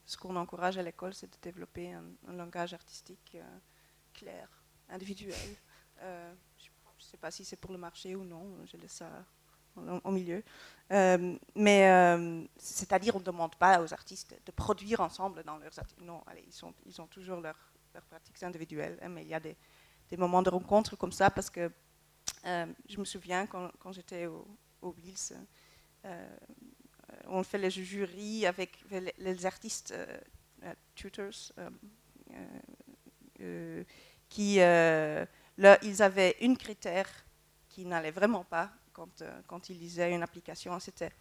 ce qu'on encourage à l'école, c'est de développer un langage artistique clair, individuel. Je ne sais pas si c'est pour le marché ou non, je laisse ça au milieu. Mais c'est-à-dire, on ne demande pas aux artistes de produire ensemble dans leurs artistes. Non, allez, ils ont toujours leurs pratiques individuelles, hein, mais il y a des moments de rencontre comme ça, parce que je me souviens quand j'étais au Wheels, on fait les jurys avec les artistes tutors qui, là, ils avaient une critère qui n'allait vraiment pas quand ils lisaient une application, c'était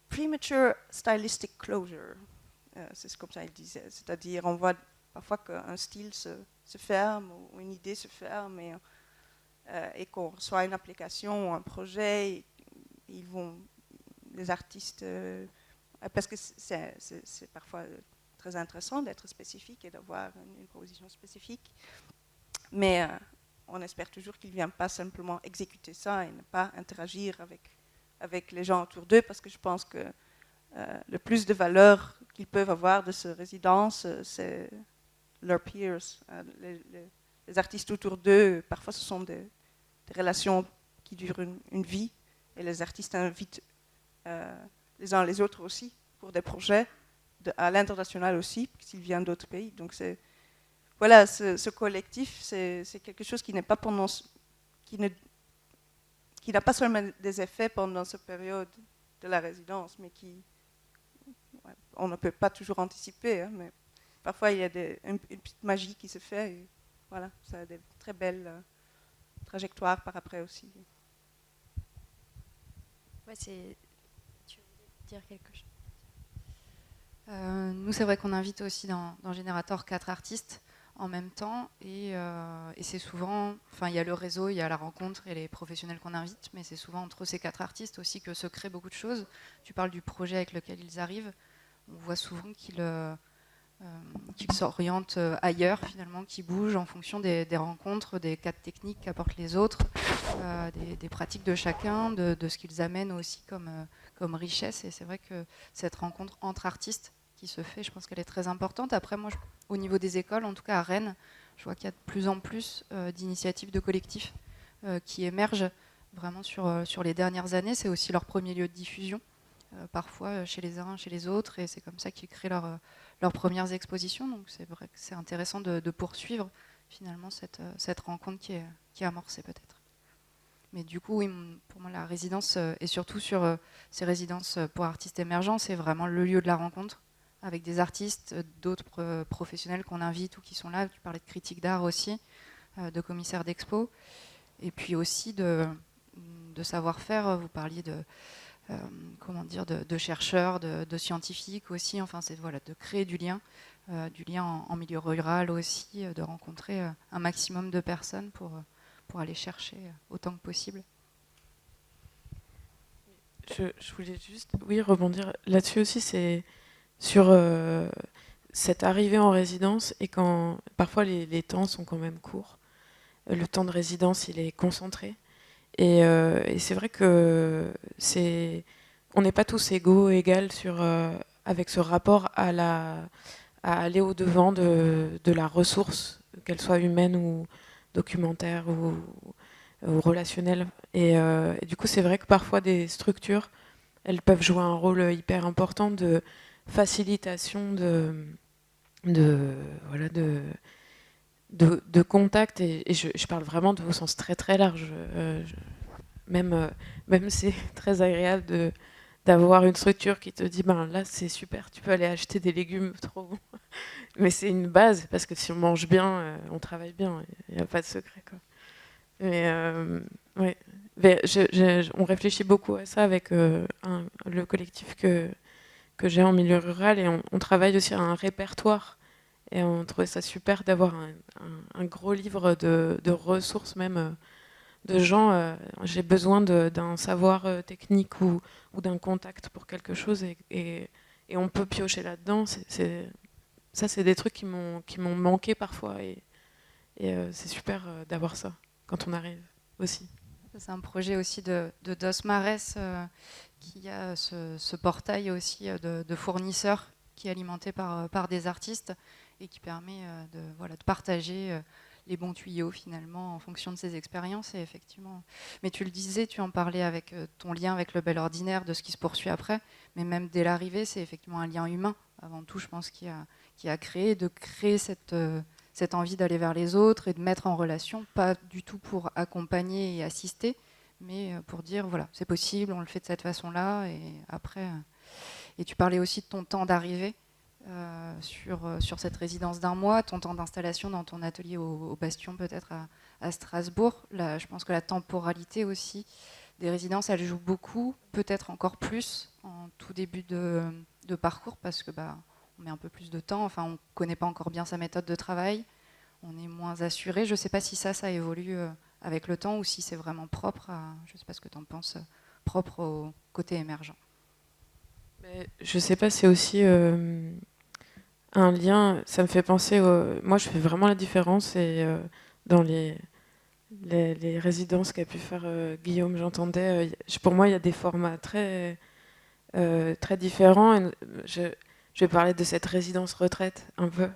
premature stylistic closure. C'est comme ça ils disaient, c'est-à-dire on voit parfois qu'un style se ferme ou une idée se ferme et qu'on reçoit une application ou un projet, les artistes, parce que c'est parfois très intéressant d'être spécifique et d'avoir une proposition spécifique, mais on espère toujours qu'ils ne viennent pas simplement exécuter ça et ne pas interagir avec les gens autour d'eux, parce que je pense que le plus de valeur qu'ils peuvent avoir de ces résidences, c'est leurs peers, les artistes autour d'eux. Parfois ce sont des relations qui durent une vie, et les artistes invitent les uns les autres aussi pour des projets à l'international aussi, s'ils viennent d'autres pays. Donc voilà, ce collectif, c'est quelque chose qui n'est pas qui n'a pas seulement des effets pendant cette période de la résidence, mais on ne peut pas toujours anticiper, hein, mais parfois il y a une petite magie qui se fait, et voilà, ça a des très belles trajectoires par après aussi. Ouais, tu voulais dire quelque chose? Nous, c'est vrai qu'on invite aussi dans Générateur 4 artistes en même temps, et c'est souvent, enfin, il y a le réseau, il y a la rencontre et les professionnels qu'on invite, mais c'est souvent entre ces 4 artistes aussi que se créent beaucoup de choses. Tu parles du projet avec lequel ils arrivent, on voit souvent qu'ils s'orientent ailleurs finalement, qu'ils bougent en fonction des rencontres, des cadres techniques qu'apportent les autres, des pratiques de chacun, de ce qu'ils amènent aussi comme richesse. Et c'est vrai que cette rencontre entre artistes qui se fait, je pense qu'elle est très importante. Après, moi, au niveau des écoles, en tout cas à Rennes, je vois qu'il y a de plus en plus d'initiatives de collectifs qui émergent vraiment sur les dernières années. C'est aussi leur premier lieu de diffusion, parfois chez les uns, chez les autres, et c'est comme ça qu'ils créent leurs premières expositions. Donc c'est vrai que c'est intéressant de poursuivre finalement cette rencontre qui est amorcée peut-être. Mais du coup, oui, pour moi, la résidence, et surtout sur ces résidences pour artistes émergents, c'est vraiment le lieu de la rencontre, avec des artistes, d'autres professionnels qu'on invite ou qui sont là. Tu parlais de critiques d'art aussi, de commissaires d'expo, et puis aussi de savoir-faire. Vous parliez de chercheurs, de scientifiques aussi. Enfin, c'est voilà, de créer du lien en milieu rural aussi, de rencontrer un maximum de personnes pour aller chercher autant que possible. Je voulais juste rebondir là-dessus aussi, c'est sur cette arrivée en résidence, et quand parfois les temps sont quand même courts. Le temps de résidence, il est concentré. Et c'est vrai que on n'est pas tous égaux, égales avec ce rapport à aller au-devant de la ressource, qu'elle soit humaine ou documentaire ou relationnelle. Et du coup, c'est vrai que parfois des structures, elles peuvent jouer un rôle hyper important de facilitation de contact, et je parle vraiment au sens très très large. Même c'est très agréable d'avoir une structure qui te dit ben là c'est super, tu peux aller acheter des légumes trop bons. Mais c'est une base, parce que si on mange bien, on travaille bien, il n'y a pas de secret, quoi. Mais ouais, on réfléchit beaucoup à ça avec le collectif que j'ai en milieu rural, et on travaille aussi à un répertoire. Et on trouvait ça super d'avoir un gros livre de ressources, même de gens. J'ai besoin d'un savoir technique ou d'un contact pour quelque chose, et on peut piocher là-dedans. Ça, c'est des trucs qui m'ont manqué parfois, et c'est super d'avoir ça quand on arrive aussi. C'est un projet aussi de Dosmarès qui a ce portail aussi de fournisseurs qui est alimenté par des artistes et qui permet de partager les bons tuyaux finalement en fonction de ses expériences. Et effectivement, mais tu le disais, tu en parlais avec ton lien avec le bel ordinaire, de ce qui se poursuit après, mais même dès l'arrivée, c'est effectivement un lien humain avant tout, je pense, qui a créé cette envie d'aller vers les autres et de mettre en relation, pas du tout pour accompagner et assister, mais pour dire voilà, c'est possible, on le fait de cette façon-là. Et après, et tu parlais aussi de ton temps d'arrivée sur cette résidence d'1 mois, ton temps d'installation dans ton atelier au Bastion peut-être à Strasbourg. Là, je pense que la temporalité aussi des résidences, elle joue beaucoup, peut-être encore plus en tout début de parcours, parce que on met un peu plus de temps, enfin on ne connaît pas encore bien sa méthode de travail, on est moins assuré. Je ne sais pas si ça évolue avec le temps ou si c'est vraiment propre à, je ne sais pas ce que tu en penses, propre au côté émergent. Mais je ne sais pas, c'est aussi un lien, ça me fait penser, moi je fais vraiment la différence, et dans les résidences qu'a pu faire Guillaume, j'entendais, pour moi il y a des formats très différents, et je vais parler de cette résidence retraite un peu,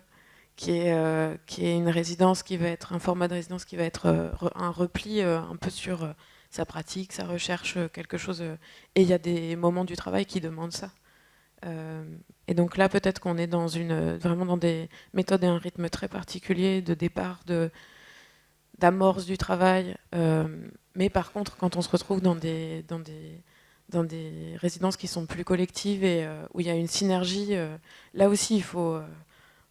qui est une résidence qui va être un format de résidence qui va être un repli un peu sur sa pratique, sa recherche, quelque chose, et il y a des moments du travail qui demandent ça. Et donc là, peut-être qu'on est vraiment dans des méthodes et un rythme très particulier de départ, d'amorce du travail. Mais par contre, quand on se retrouve dans des résidences qui sont plus collectives et où il y a une synergie, là aussi,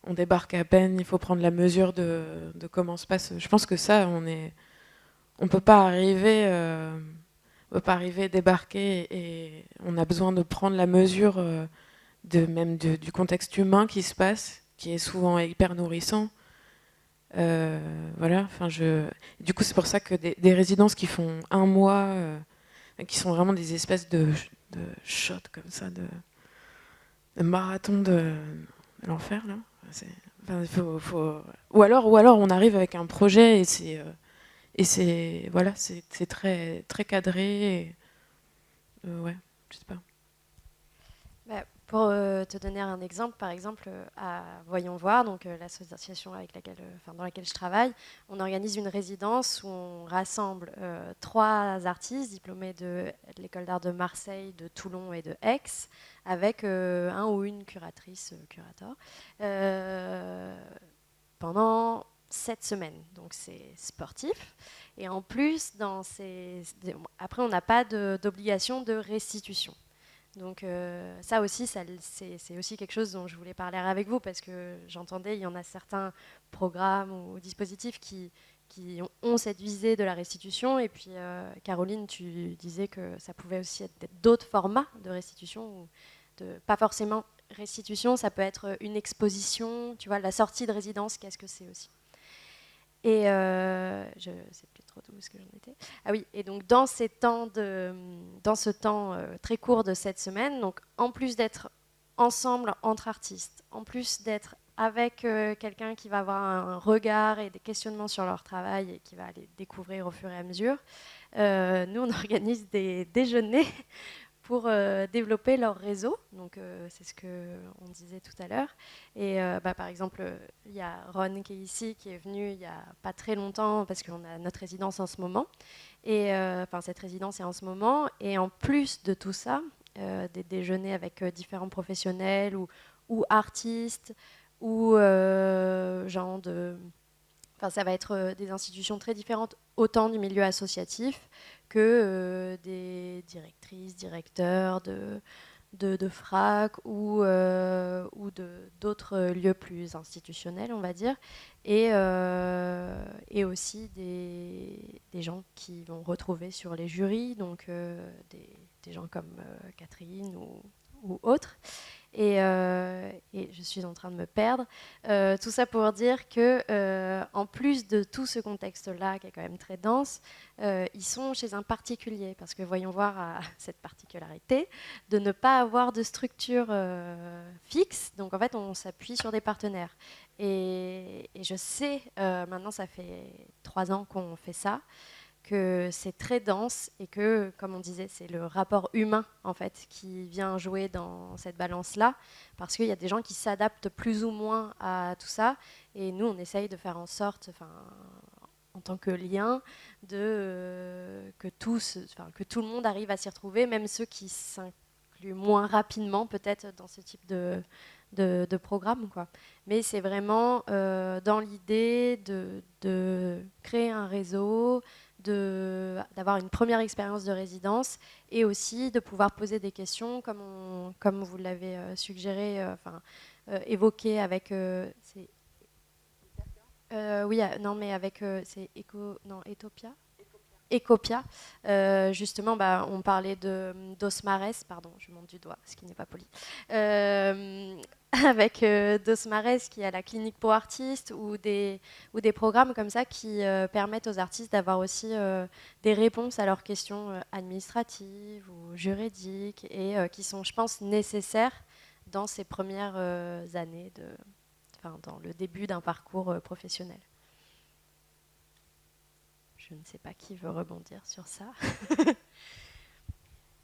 on débarque à peine, il faut prendre la mesure de comment se passe. Je pense que ça, on peut pas arriver, débarquer, et on a besoin de prendre la mesure du contexte humain qui se passe, qui est souvent hyper nourrissant. Voilà. Enfin, du coup, c'est pour ça que des résidences qui font 1 mois, qui sont vraiment des espèces de shots comme ça, de marathon de l'enfer là. Ou alors on arrive avec un projet, et c'est voilà, c'est très très cadré. Et, ouais, je sais pas. Pour te donner un exemple, par exemple, à Voyons Voir, donc l'association dans laquelle je travaille, on organise une résidence où on rassemble 3 artistes diplômés de l'école d'art de Marseille, de Toulon et de Aix, avec un ou une curatrice, curateur, pendant 7 semaines. Donc c'est sportif. Et en plus, après, on n'a pas d'obligation de restitution. Donc ça aussi, c'est aussi quelque chose dont je voulais parler avec vous, parce que j'entendais, il y en a certains programmes ou dispositifs qui ont cette visée de la restitution. Et puis Caroline, tu disais que ça pouvait aussi être d'autres formats de restitution, ou pas forcément restitution, ça peut être une exposition, tu vois, la sortie de résidence, qu'est-ce que c'est aussi. Et je sais plus trop où est-ce que j'en étais. Ah oui, et donc dans ce temps très court de 7 semaines, donc en plus d'être ensemble entre artistes, en plus d'être avec quelqu'un qui va avoir un regard et des questionnements sur leur travail et qui va les découvrir au fur et à mesure, nous on organise des déjeuners pour développer leur réseau. Donc c'est ce qu'on disait tout à l'heure. Et par exemple, il y a Ron qui est ici, qui est venu il n'y a pas très longtemps, parce qu'on a notre résidence en ce moment. Et cette résidence est en ce moment. Et en plus de tout ça, des déjeuners avec différents professionnels ou artistes, ou gens de... Enfin, ça va être des institutions très différentes, autant du milieu associatif que des directrices, directeurs de FRAC ou d'autres lieux plus institutionnels, on va dire, et aussi des gens qui vont retrouver sur les jurys, donc des gens comme Catherine ou autres. Et je suis en train de me perdre. Tout ça pour dire que, en plus de tout ce contexte-là, qui est quand même très dense, ils sont chez un particulier, parce que Voyons Voir a cette particularité de ne pas avoir de structure fixe. Donc en fait, on s'appuie sur des partenaires. Et je sais, maintenant ça fait 3 ans qu'on fait ça, que c'est très dense et que, comme on disait, c'est le rapport humain en fait qui vient jouer dans cette balance-là, parce qu'il y a des gens qui s'adaptent plus ou moins à tout ça, et nous on essaye de faire en sorte, en tant que lien, que tout le monde arrive à s'y retrouver, même ceux qui s'incluent moins rapidement peut-être dans ce type de programme, quoi. Mais c'est vraiment dans l'idée de créer un réseau, d'avoir une première expérience de résidence, et aussi de pouvoir poser des questions comme vous l'avez suggéré, évoqué avec non mais avec c'est Etopia. Ecopia, justement, on parlait d'Osmares, pardon, je monte du doigt, ce qui n'est pas poli, avec d'Osmares qui a la clinique pour artistes, ou des programmes comme ça qui permettent aux artistes d'avoir aussi des réponses à leurs questions administratives ou juridiques, et qui sont, je pense, nécessaires dans ces premières années, dans le début d'un parcours professionnel. Je ne sais pas qui veut rebondir sur ça.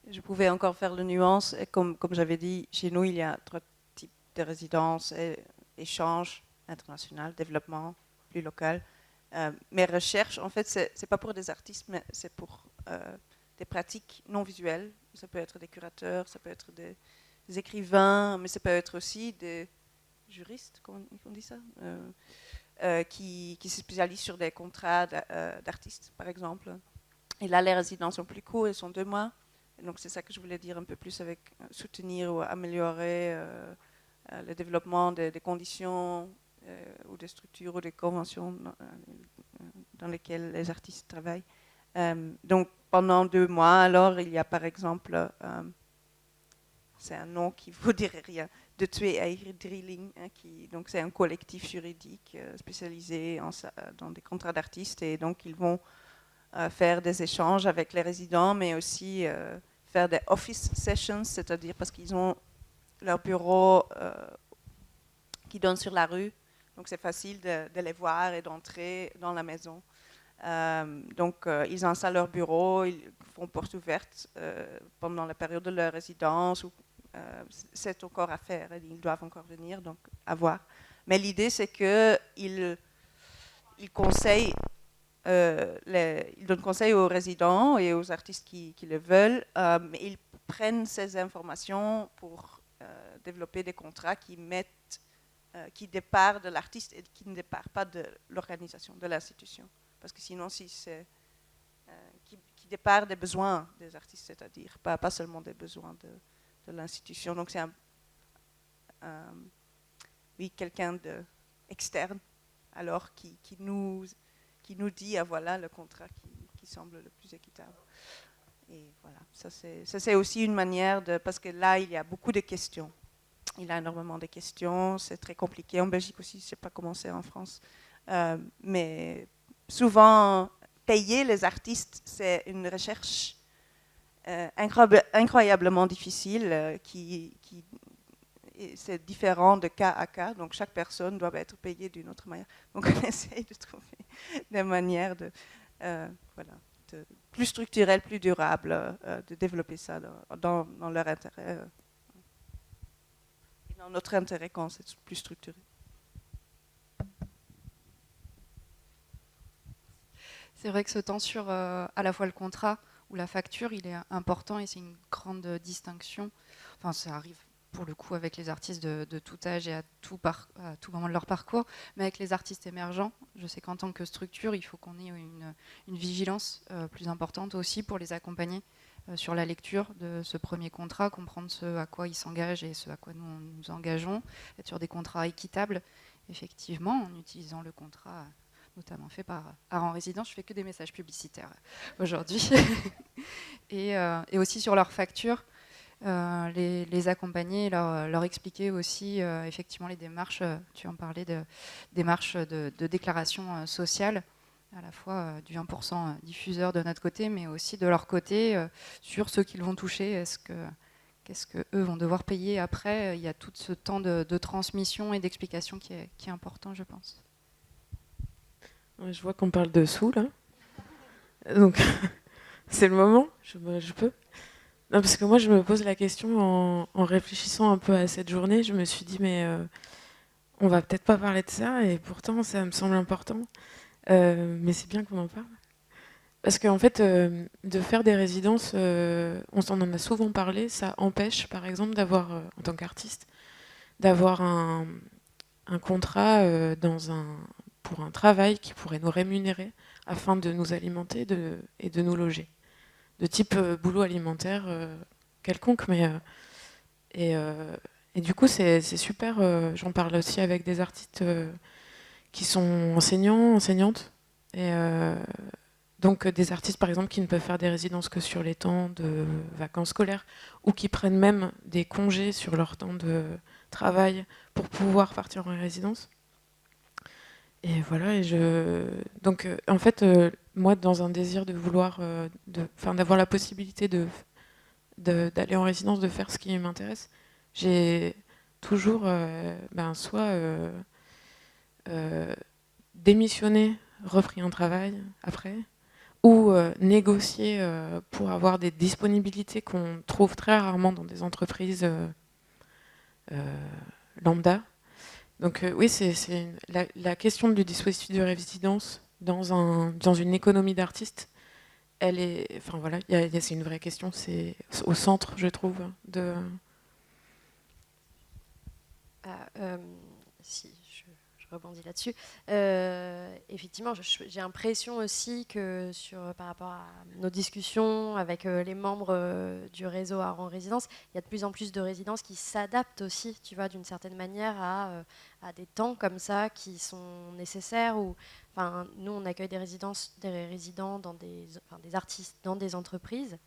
Je pouvais encore faire la nuance. Et comme j'avais dit, chez nous, il y a 3 types de résidences: échange international, développement plus local. Mes recherches, en fait, c'est pas pour des artistes, mais c'est pour des pratiques non visuelles. Ça peut être des curateurs, ça peut être des écrivains, mais ça peut être aussi des juristes, comment on dit ça, qui se spécialisent sur des contrats d'artistes, par exemple. Et là, les résidences sont plus courtes, elles sont 2 mois. Et donc, c'est ça que je voulais dire un peu plus avec soutenir ou améliorer le développement des conditions ou des structures ou des conventions dans lesquelles les artistes travaillent. Donc, pendant 2 mois, alors, il y a par exemple, c'est un nom qui ne vous dirait rien, de Twee Eigen Drilling, donc c'est un collectif juridique spécialisé dans des contrats d'artistes, et donc ils vont faire des échanges avec les résidents, mais aussi faire des office sessions, c'est-à-dire parce qu'ils ont leur bureau qui donne sur la rue, donc c'est facile de les voir et d'entrer dans la maison. Donc ils installent leur bureau, ils font porte ouverte pendant la période de leur résidence, c'est encore à faire, ils doivent encore venir, donc à voir. Mais l'idée, c'est qu'ils conseillent, ils donnent conseil aux résidents et aux artistes qui le veulent, mais ils prennent ces informations pour développer des contrats qui départent de l'artiste et qui ne départent pas de l'organisation, de l'institution. Parce que sinon, si c'est qui départ des besoins des artistes, c'est-à-dire pas seulement des besoins de l'institution. Donc c'est quelqu'un d'externe alors qui nous dit voilà le contrat qui semble le plus équitable. Et voilà, ça c'est aussi une manière parce que là il y a beaucoup de questions. Il y a énormément de questions, c'est très compliqué. En Belgique aussi, je ne sais pas comment c'est en France. Mais souvent, payer les artistes, c'est une recherche incroyablement difficile, c'est différent de cas à cas, donc chaque personne doit être payée d'une autre manière. Donc on essaye de trouver des manières plus structurelles, plus durables, de développer ça dans leur intérêt, et dans notre intérêt quand c'est plus structuré. C'est vrai que ce temps sur à la fois le contrat ou la facture, il est important, et c'est une grande distinction. Enfin, ça arrive pour le coup avec les artistes de tout âge et à tout moment de leur parcours, mais avec les artistes émergents, je sais qu'en tant que structure, il faut qu'on ait une vigilance plus importante aussi pour les accompagner, sur la lecture de ce premier contrat, comprendre ce à quoi ils s'engagent et ce à quoi nous nous engageons, être sur des contrats équitables, effectivement, en utilisant le contrat notamment fait par Art en Résidence. Je fais que des messages publicitaires aujourd'hui. et aussi sur leurs factures, les accompagner, leur expliquer aussi effectivement les démarches, tu en parlais, de démarches de déclaration sociale, à la fois du 1% diffuseur de notre côté, mais aussi de leur côté sur ce qu'ils vont toucher. Qu'est-ce qu'eux vont devoir payer après? Il y a tout ce temps de transmission et d'explication qui est important, je pense. Je vois qu'on parle de sous, là. Donc, c'est le moment, je peux. Non, parce que moi, je me pose la question en réfléchissant un peu à cette journée. Je me suis dit, mais on va peut-être pas parler de ça, et pourtant, ça me semble important. Mais c'est bien qu'on en parle. Parce qu'en fait, de faire des résidences, on s'en en a souvent parlé, ça empêche, par exemple, d'avoir, en tant qu'artiste, d'avoir un contrat pour un travail qui pourrait nous rémunérer afin de nous alimenter et de nous loger. De type boulot alimentaire quelconque. Et du coup, c'est super. J'en parle aussi avec des artistes qui sont enseignants, enseignantes. Et donc des artistes, par exemple, qui ne peuvent faire des résidences que sur les temps de vacances scolaires ou qui prennent même des congés sur leur temps de travail pour pouvoir partir en résidence. Et voilà, donc en fait, moi, dans un désir de vouloir, d'avoir la possibilité d'aller en résidence, de faire ce qui m'intéresse, j'ai toujours soit démissionné, repris un travail après, ou négocié pour avoir des disponibilités qu'on trouve très rarement dans des entreprises lambda. Donc oui, la question du dispositif de résidence dans une économie d'artistes, elle est, enfin voilà, c'est une vraie question, c'est au centre, je trouve, de... Si, je rebondis là-dessus. Effectivement, j'ai l'impression aussi que par rapport à nos discussions avec les membres du réseau Art en Résidence, il y a de plus en plus de résidences qui s'adaptent aussi, tu vois, d'une certaine manière à des temps comme ça qui sont nécessaires. Nous, on accueille des résidents des artistes dans des entreprises.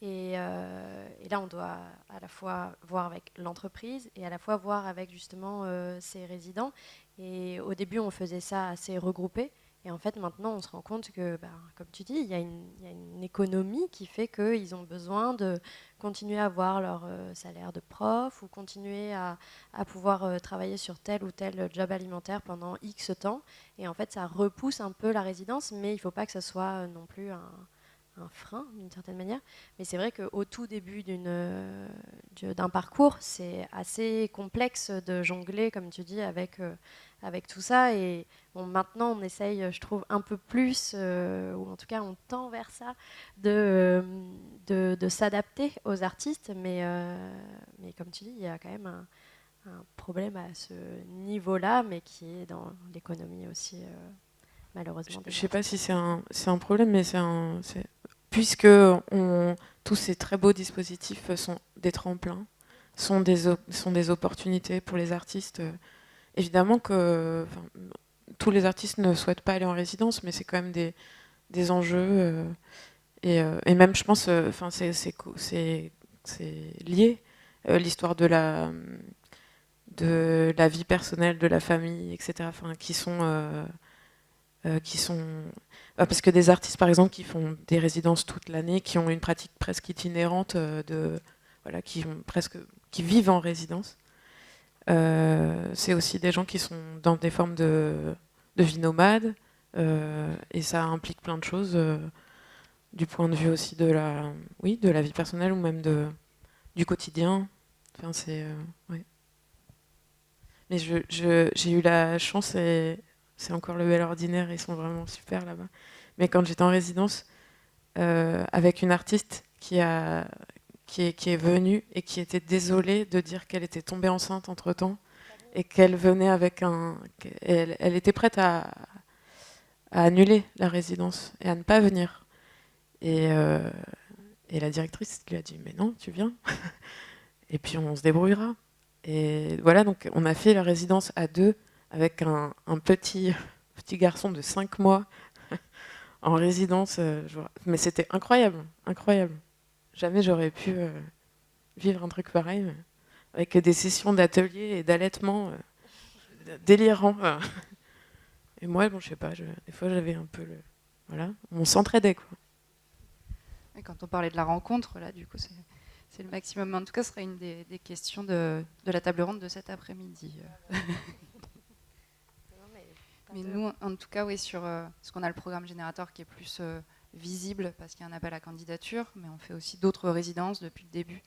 Et là, on doit à la fois voir avec l'entreprise et à la fois voir avec justement ces résidents. Et au début, on faisait ça assez regroupé. Et en fait, maintenant, on se rend compte que, comme tu dis, il y a une économie qui fait qu'ils ont besoin de continuer à avoir leur salaire de prof ou continuer à pouvoir travailler sur tel ou tel job alimentaire pendant X temps. Et en fait, ça repousse un peu la résidence, mais il ne faut pas que ça soit non plus un frein d'une certaine manière, mais c'est vrai qu'au tout début d'un parcours, c'est assez complexe de jongler, comme tu dis, avec tout ça. Et bon, maintenant, on essaye, je trouve, un peu plus, ou en tout cas, on tend vers ça, de s'adapter aux artistes, mais comme tu dis, il y a quand même un problème à ce niveau-là, mais qui est dans l'économie aussi, malheureusement. Je ne sais pas si c'est un problème, mais puisque tous ces très beaux dispositifs sont des tremplins, sont des opportunités pour les artistes. Évidemment que tous les artistes ne souhaitent pas aller en résidence, mais c'est quand même des enjeux. Et même, je pense, c'est lié, l'histoire de la vie personnelle, de la famille, etc., qui sont parce que des artistes, par exemple, qui font des résidences toute l'année, qui ont une pratique presque itinérante, qui vivent en résidence, c'est aussi des gens qui sont dans des formes de vie nomade, et ça implique plein de choses du point de vue aussi de la vie personnelle ou même du quotidien. Enfin, ouais. Mais j'ai eu la chance, et c'est encore le bel ordinaire, ils sont vraiment super là-bas. Mais quand j'étais en résidence, avec une artiste qui est venue et qui était désolée de dire qu'elle était tombée enceinte entre-temps et qu'elle venait elle était prête à annuler la résidence et à ne pas venir. Et Et la directrice lui a dit « Mais non, tu viens. Et puis on se débrouillera. » Et voilà, donc on a fait la résidence à 2 avec un petit garçon de 5 mois en résidence. Mais c'était incroyable, incroyable. Jamais j'aurais pu vivre un truc pareil, avec des sessions d'atelier et d'allaitement délirants. Et moi, bon, je sais pas, des fois j'avais un peu le... Voilà, on s'entraidait, quoi. Et quand on parlait de la rencontre, là, du coup, c'est le maximum. En tout cas, ce serait une des questions de la table ronde de cet après-midi. Mais nous, en tout cas, oui, sur ce qu'on a le programme générateur qui est plus visible parce qu'il y a un appel à candidature, mais on fait aussi d'autres résidences depuis le début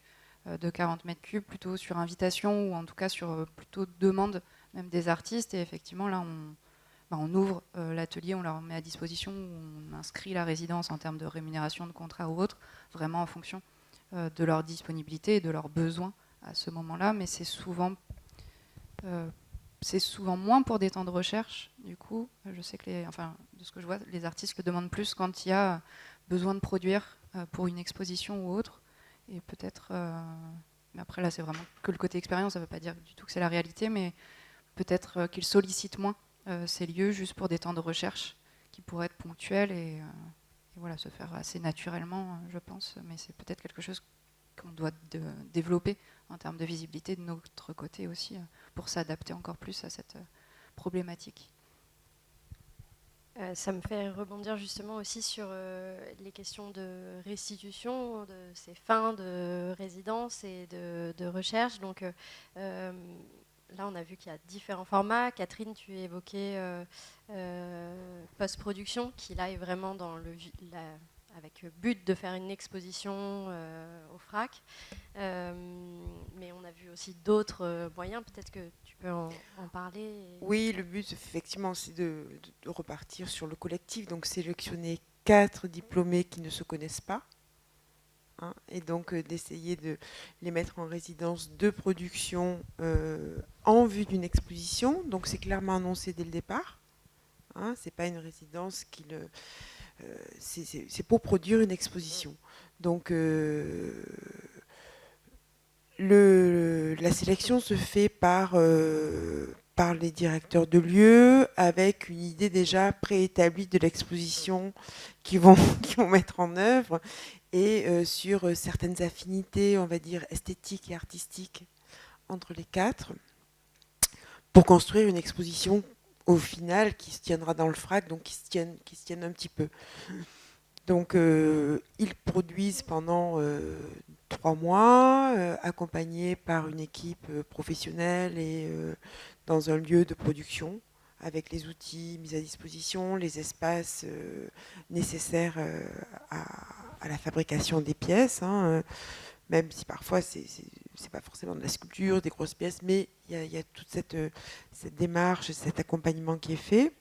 de 40 mètres cubes, plutôt sur invitation ou en tout cas sur plutôt demande même des artistes. Et effectivement, là, on ouvre l'atelier, on leur met à disposition, on inscrit la résidence en termes de rémunération, de contrat ou autre, vraiment en fonction de leur disponibilité et de leurs besoins à ce moment-là. Mais c'est souvent moins pour des temps de recherche, du coup. Je sais que, de ce que je vois, les artistes le demandent plus quand il y a besoin de produire pour une exposition ou autre. Et peut-être, mais après là c'est vraiment que le côté expérience, ça ne veut pas dire du tout que c'est la réalité, mais peut-être qu'ils sollicitent moins ces lieux juste pour des temps de recherche qui pourraient être ponctuels et voilà, se faire assez naturellement, je pense. Mais c'est peut-être quelque chose qu'on doit développer en termes de visibilité de notre côté aussi, pour s'adapter encore plus à cette problématique. Ça me fait rebondir justement aussi sur les questions de restitution de ces fins de résidence et de recherche. Donc là, on a vu qu'il y a différents formats. Catherine, tu évoquais post-production, qui là est vraiment dans avec le but de faire une exposition au FRAC. Mais on a vu aussi d'autres moyens. Peut-être que tu peux en parler. Oui, le but, effectivement, c'est de repartir sur le collectif. Donc, sélectionner 4 diplômés qui ne se connaissent pas. Hein, et donc, d'essayer de les mettre en résidence de production en vue d'une exposition. Donc, c'est clairement annoncé dès le départ. Hein, c'est pas une résidence c'est pour produire une exposition. Donc, la sélection se fait par les directeurs de lieu, avec une idée déjà préétablie de l'exposition qu'ils vont mettre en œuvre, et sur certaines affinités, on va dire, esthétiques et artistiques entre les 4, pour construire une exposition au final qui se tiendra dans le FRAC, donc qui se tienne un petit peu. Donc ils produisent pendant 3 mois, accompagnés par une équipe professionnelle et dans un lieu de production, avec les outils mis à disposition, les espaces nécessaires à la fabrication des pièces, hein, même si parfois c'est pas forcément de la sculpture, des grosses pièces, mais il y a toute cette démarche, cet accompagnement qui est fait.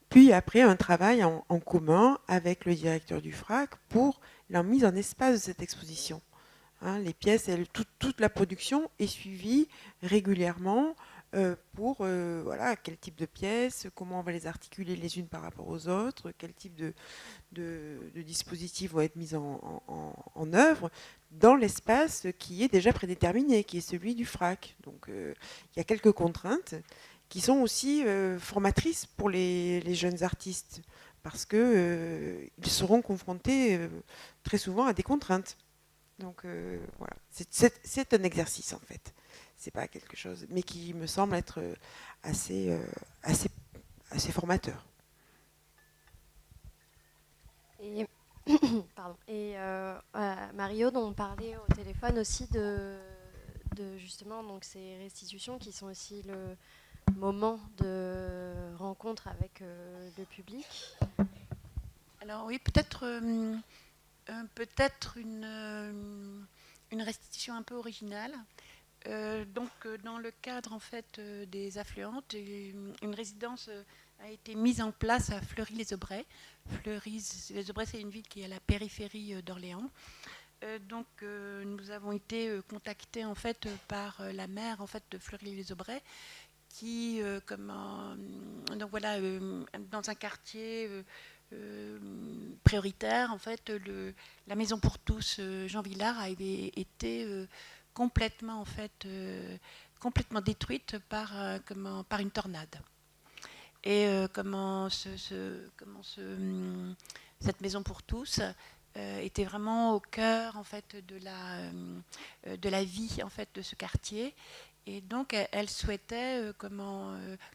Puis après, un travail en commun avec le directeur du FRAC pour la mise en espace de cette exposition. Hein, les pièces, toute la production est suivie régulièrement pour voilà, quel type de pièces, comment on va les articuler les unes par rapport aux autres, quel type de dispositifs vont être mis en œuvre dans l'espace qui est déjà prédéterminé, qui est celui du FRAC. Donc il y a quelques contraintes qui sont aussi formatrices pour les jeunes artistes, parce qu'ils seront confrontés très souvent à des contraintes. Donc voilà, c'est un exercice en fait. C'est pas quelque chose, mais qui me semble être assez formateur. Et, pardon. Et Mario, dont on parlait au téléphone aussi de justement donc ces restitutions qui sont aussi le moment de rencontre avec le public. Alors oui, peut-être une restitution un peu originale. Donc dans le cadre en fait des affluentes, une résidence a été mise en place à Fleury-les-Aubrais. Fleury-les-Aubrais, c'est une ville qui est à la périphérie d'Orléans. Donc nous avons été contactés en fait par la maire en fait de Fleury-les-Aubrais, qui donc voilà, dans un quartier prioritaire. En fait, la maison pour tous Jean Villard avait été complètement, en fait, complètement détruite par une tornade. Et cette maison pour tous était vraiment au cœur, en fait, de la vie, en fait, de ce quartier. Et donc, elle souhaitait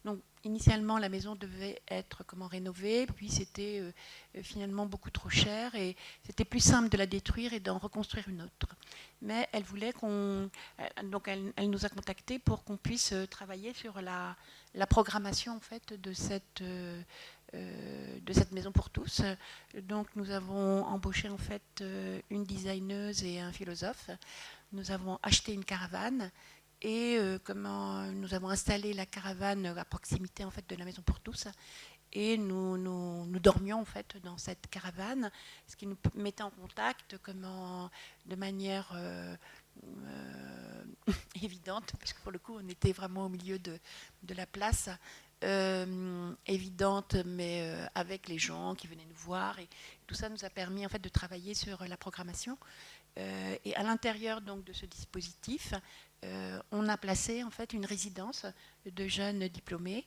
donc, initialement, la maison devait être rénovée, puis c'était finalement beaucoup trop cher, et c'était plus simple de la détruire et d'en reconstruire une autre. Mais elle voulait donc elle nous a contactés pour qu'on puisse travailler sur la programmation, en fait, de cette maison pour tous. Donc, nous avons embauché, en fait, une designeuse et un philosophe. Nous avons acheté une caravane. Et nous avons installé la caravane à proximité, en fait, de la maison pour tous, et nous dormions, en fait, dans cette caravane, ce qui nous mettait en contact de manière évidente, puisque pour le coup on était vraiment au milieu de la place, évidente, mais avec les gens qui venaient nous voir, et tout ça nous a permis, en fait, de travailler sur la programmation. Et à l'intérieur, donc, de ce dispositif, on a placé, en fait, une résidence de jeunes diplômés,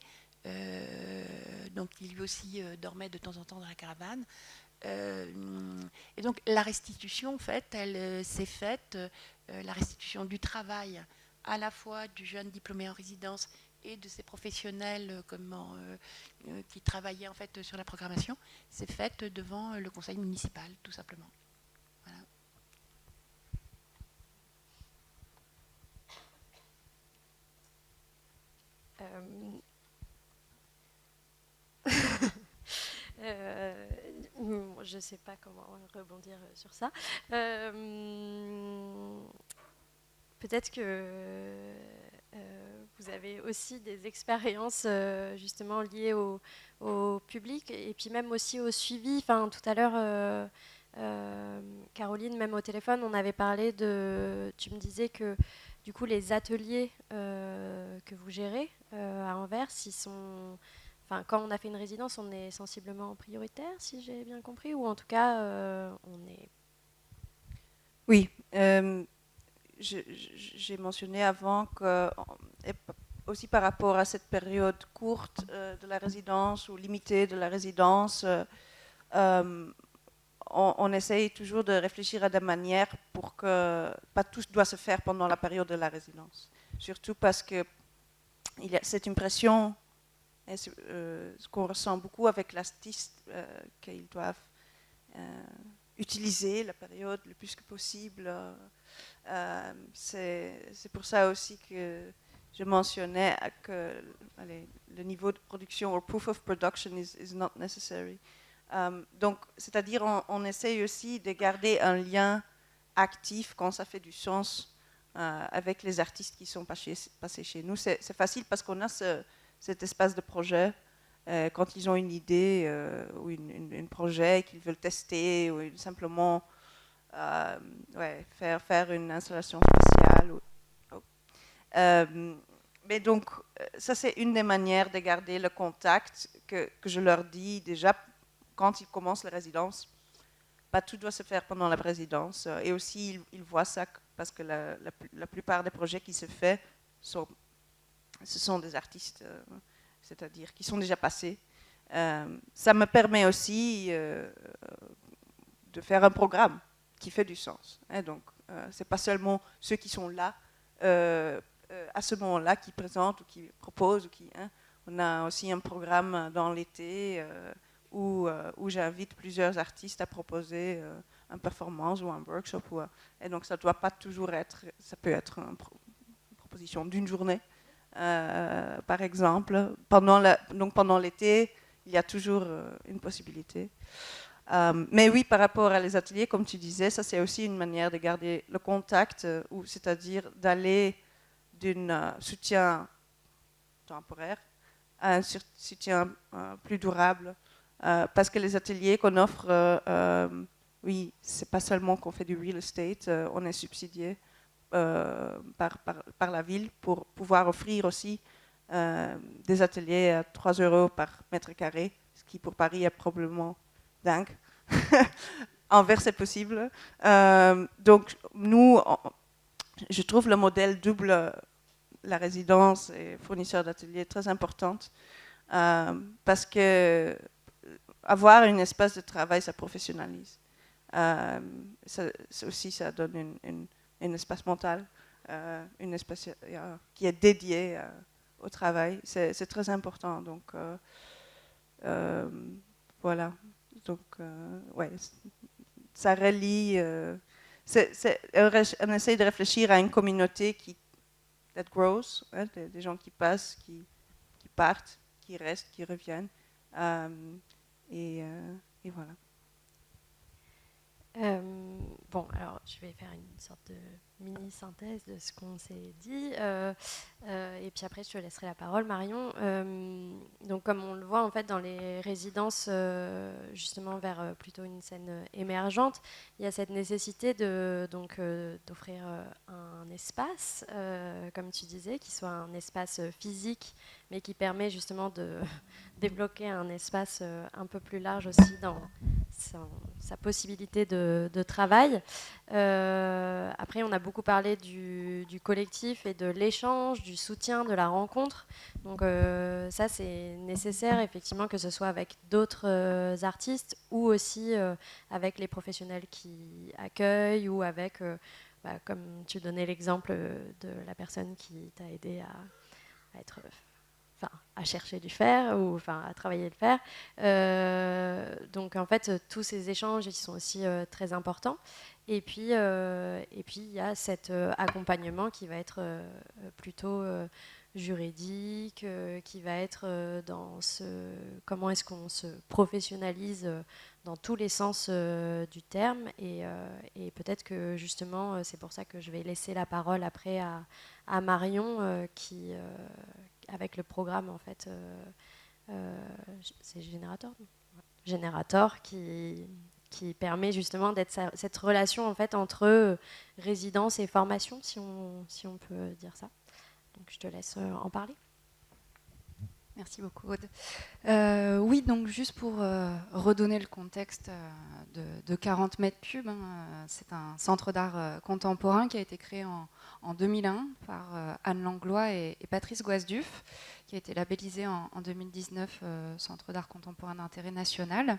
donc qui lui aussi dormait de temps en temps dans la caravane. Et donc la restitution, en fait, elle s'est faite, la restitution du travail à la fois du jeune diplômé en résidence et de ces professionnels qui travaillaient, en fait, sur la programmation, s'est faite devant le conseil municipal, tout simplement. Voilà. Je ne sais pas comment rebondir sur ça. Peut-être que vous avez aussi des expériences justement liées au public, et puis même aussi au suivi. Enfin, tout à l'heure, Caroline, même au téléphone, on avait parlé tu me disais que du coup les ateliers que vous gérez à Anvers, ils sont... Enfin, quand on a fait une résidence, on est sensiblement prioritaire, si j'ai bien compris, ou en tout cas, on est... Oui, j'ai mentionné avant que, aussi par rapport à cette période courte de la résidence ou limitée de la résidence, on essaye toujours de réfléchir à des manières pour que pas tout doit se faire pendant la période de la résidence. Surtout parce que c'est une pression, ce qu'on ressent beaucoup avec l'artiste, qu'ils doivent utiliser la période le plus que possible. C'est pour ça aussi que je mentionnais que le niveau de production, ou proof of production, is not necessary. Donc, c'est-à-dire, on essaye aussi de garder un lien actif quand ça fait du sens avec les artistes qui sont passés chez nous. C'est facile parce qu'on a cet espace de projet. Quand ils ont une idée ou un projet qu'ils veulent tester, ou simplement faire une installation spéciale. Mais donc, ça c'est une des manières de garder le contact que je leur dis déjà quand ils commencent la résidence. Pas tout doit se faire pendant la résidence. Et aussi, ils voient ça parce que la plupart des projets qui se font, ce sont des artistes, c'est-à-dire qui sont déjà passés. Ça me permet aussi de faire un programme qui fait du sens. Hein, donc, c'est pas seulement ceux qui sont là à ce moment-là qui présentent ou qui proposent. On a aussi un programme dans l'été où j'invite plusieurs artistes à proposer une performance ou un workshop. Et donc, ça doit pas toujours être... Ça peut être une proposition d'une journée, par exemple. Pendant l'été, il y a toujours une possibilité. Mais oui, par rapport à les ateliers, comme tu disais, ça c'est aussi une manière de garder le contact, c'est-à-dire d'aller d'un soutien temporaire à un soutien plus durable. Parce que les ateliers qu'on offre, oui, c'est pas seulement qu'on fait du real estate, on est subsidié par la ville pour pouvoir offrir aussi des ateliers à 3 € par mètre carré, ce qui pour Paris est probablement dingue. Anvers, c'est possible. Donc, nous, je trouve le modèle double, la résidence et fournisseur d'atelier, très importante. Parce que avoir un espace de travail, ça professionnalise. Ça donne un espace mental, un espace qui est dédié au travail. C'est très important. Donc, voilà. Donc, ouais, ça relie. On essaie de réfléchir à une communauté that grows, hein, des gens qui passent, qui partent, qui restent, qui reviennent. Et voilà. Bon, alors je vais faire une sorte de mini-synthèse de ce qu'on s'est dit, et puis après je te laisserai la parole, Marion. Donc comme on le voit en fait dans les résidences, justement vers plutôt une scène émergente, il y a cette nécessité d'offrir un espace, comme tu disais, qui soit un espace physique, mais qui permet justement de débloquer un espace un peu plus large aussi dans sa possibilité de travail. Après, on a beaucoup parlé du collectif et de l'échange, du soutien, de la rencontre. Donc ça, c'est nécessaire, effectivement, que ce soit avec d'autres artistes ou aussi avec les professionnels qui accueillent ou avec, comme tu donnais l'exemple de la personne qui t'a aidé à être... à chercher du fer ou à travailler le fer. Donc en fait, tous ces échanges ils sont aussi très importants. Et puis il y a cet accompagnement qui va être plutôt juridique, qui va être dans comment est-ce qu'on se professionnalise dans tous les sens du terme. Et peut-être que justement, c'est pour ça que je vais laisser la parole après à Marion qui avec le programme en fait, c'est Générateur qui permet justement d'être cette relation en fait entre résidence et formation, si on peut dire ça. Donc je te laisse en parler. Merci beaucoup, Aude. Oui, donc juste pour redonner le contexte de 40 mètres cubes, c'est un centre d'art contemporain qui a été créé en 2001 par Anne Langlois et Patrice Goisduf, qui a été labellisé en 2019 Centre d'art contemporain d'intérêt national,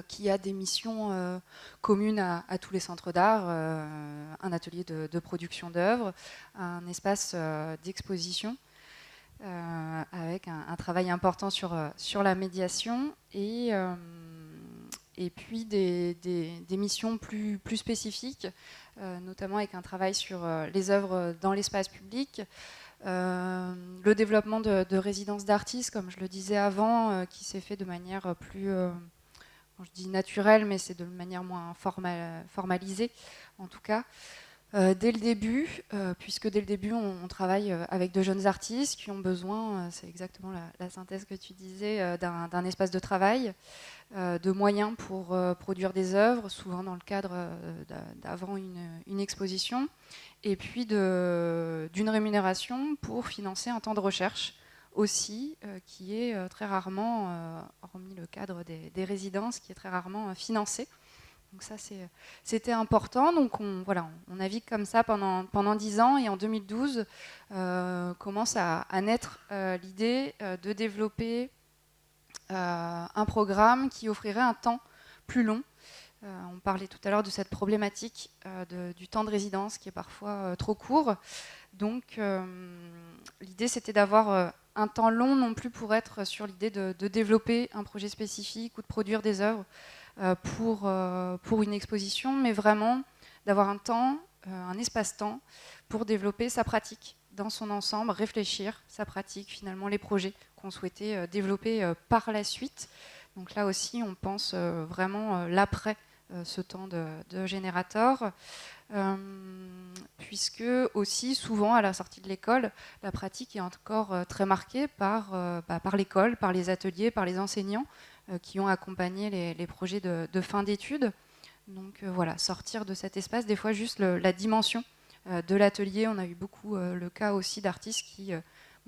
qui a des missions communes à tous les centres d'art, un atelier de production d'œuvres, un espace d'exposition, avec un travail important sur la médiation et puis des missions plus spécifiques, notamment avec un travail sur les œuvres dans l'espace public, le développement de résidences d'artistes, comme je le disais avant, qui s'est fait de manière plus, je dis naturelle, mais c'est de manière moins formalisée en tout cas. Dès le début, puisque dès le début on travaille avec de jeunes artistes qui ont besoin, c'est exactement la synthèse que tu disais, d'un espace de travail, de moyens pour produire des œuvres, souvent dans le cadre d'avant une exposition, et puis d'une rémunération pour financer un temps de recherche aussi, qui est très rarement, hormis le cadre des résidences, qui est très rarement financé. Donc ça, c'était important. Donc on navigue comme ça pendant 10 ans. Et en 2012, commence à naître l'idée de développer un programme qui offrirait un temps plus long. On parlait tout à l'heure de cette problématique du temps de résidence qui est parfois trop court. Donc l'idée, c'était d'avoir un temps long, non plus pour être sur l'idée de développer un projet spécifique ou de produire des œuvres pour une exposition, mais vraiment d'avoir un temps, un espace-temps pour développer sa pratique dans son ensemble, réfléchir sa pratique, finalement les projets qu'on souhaitait développer par la suite. Donc là aussi, on pense vraiment l'après ce temps de Générateur, puisque aussi souvent à la sortie de l'école, la pratique est encore très marquée par l'école, par les ateliers, par les enseignants qui ont accompagné les projets de fin d'études. Donc voilà, sortir de cet espace, des fois juste la dimension de l'atelier. On a eu beaucoup le cas aussi d'artistes qui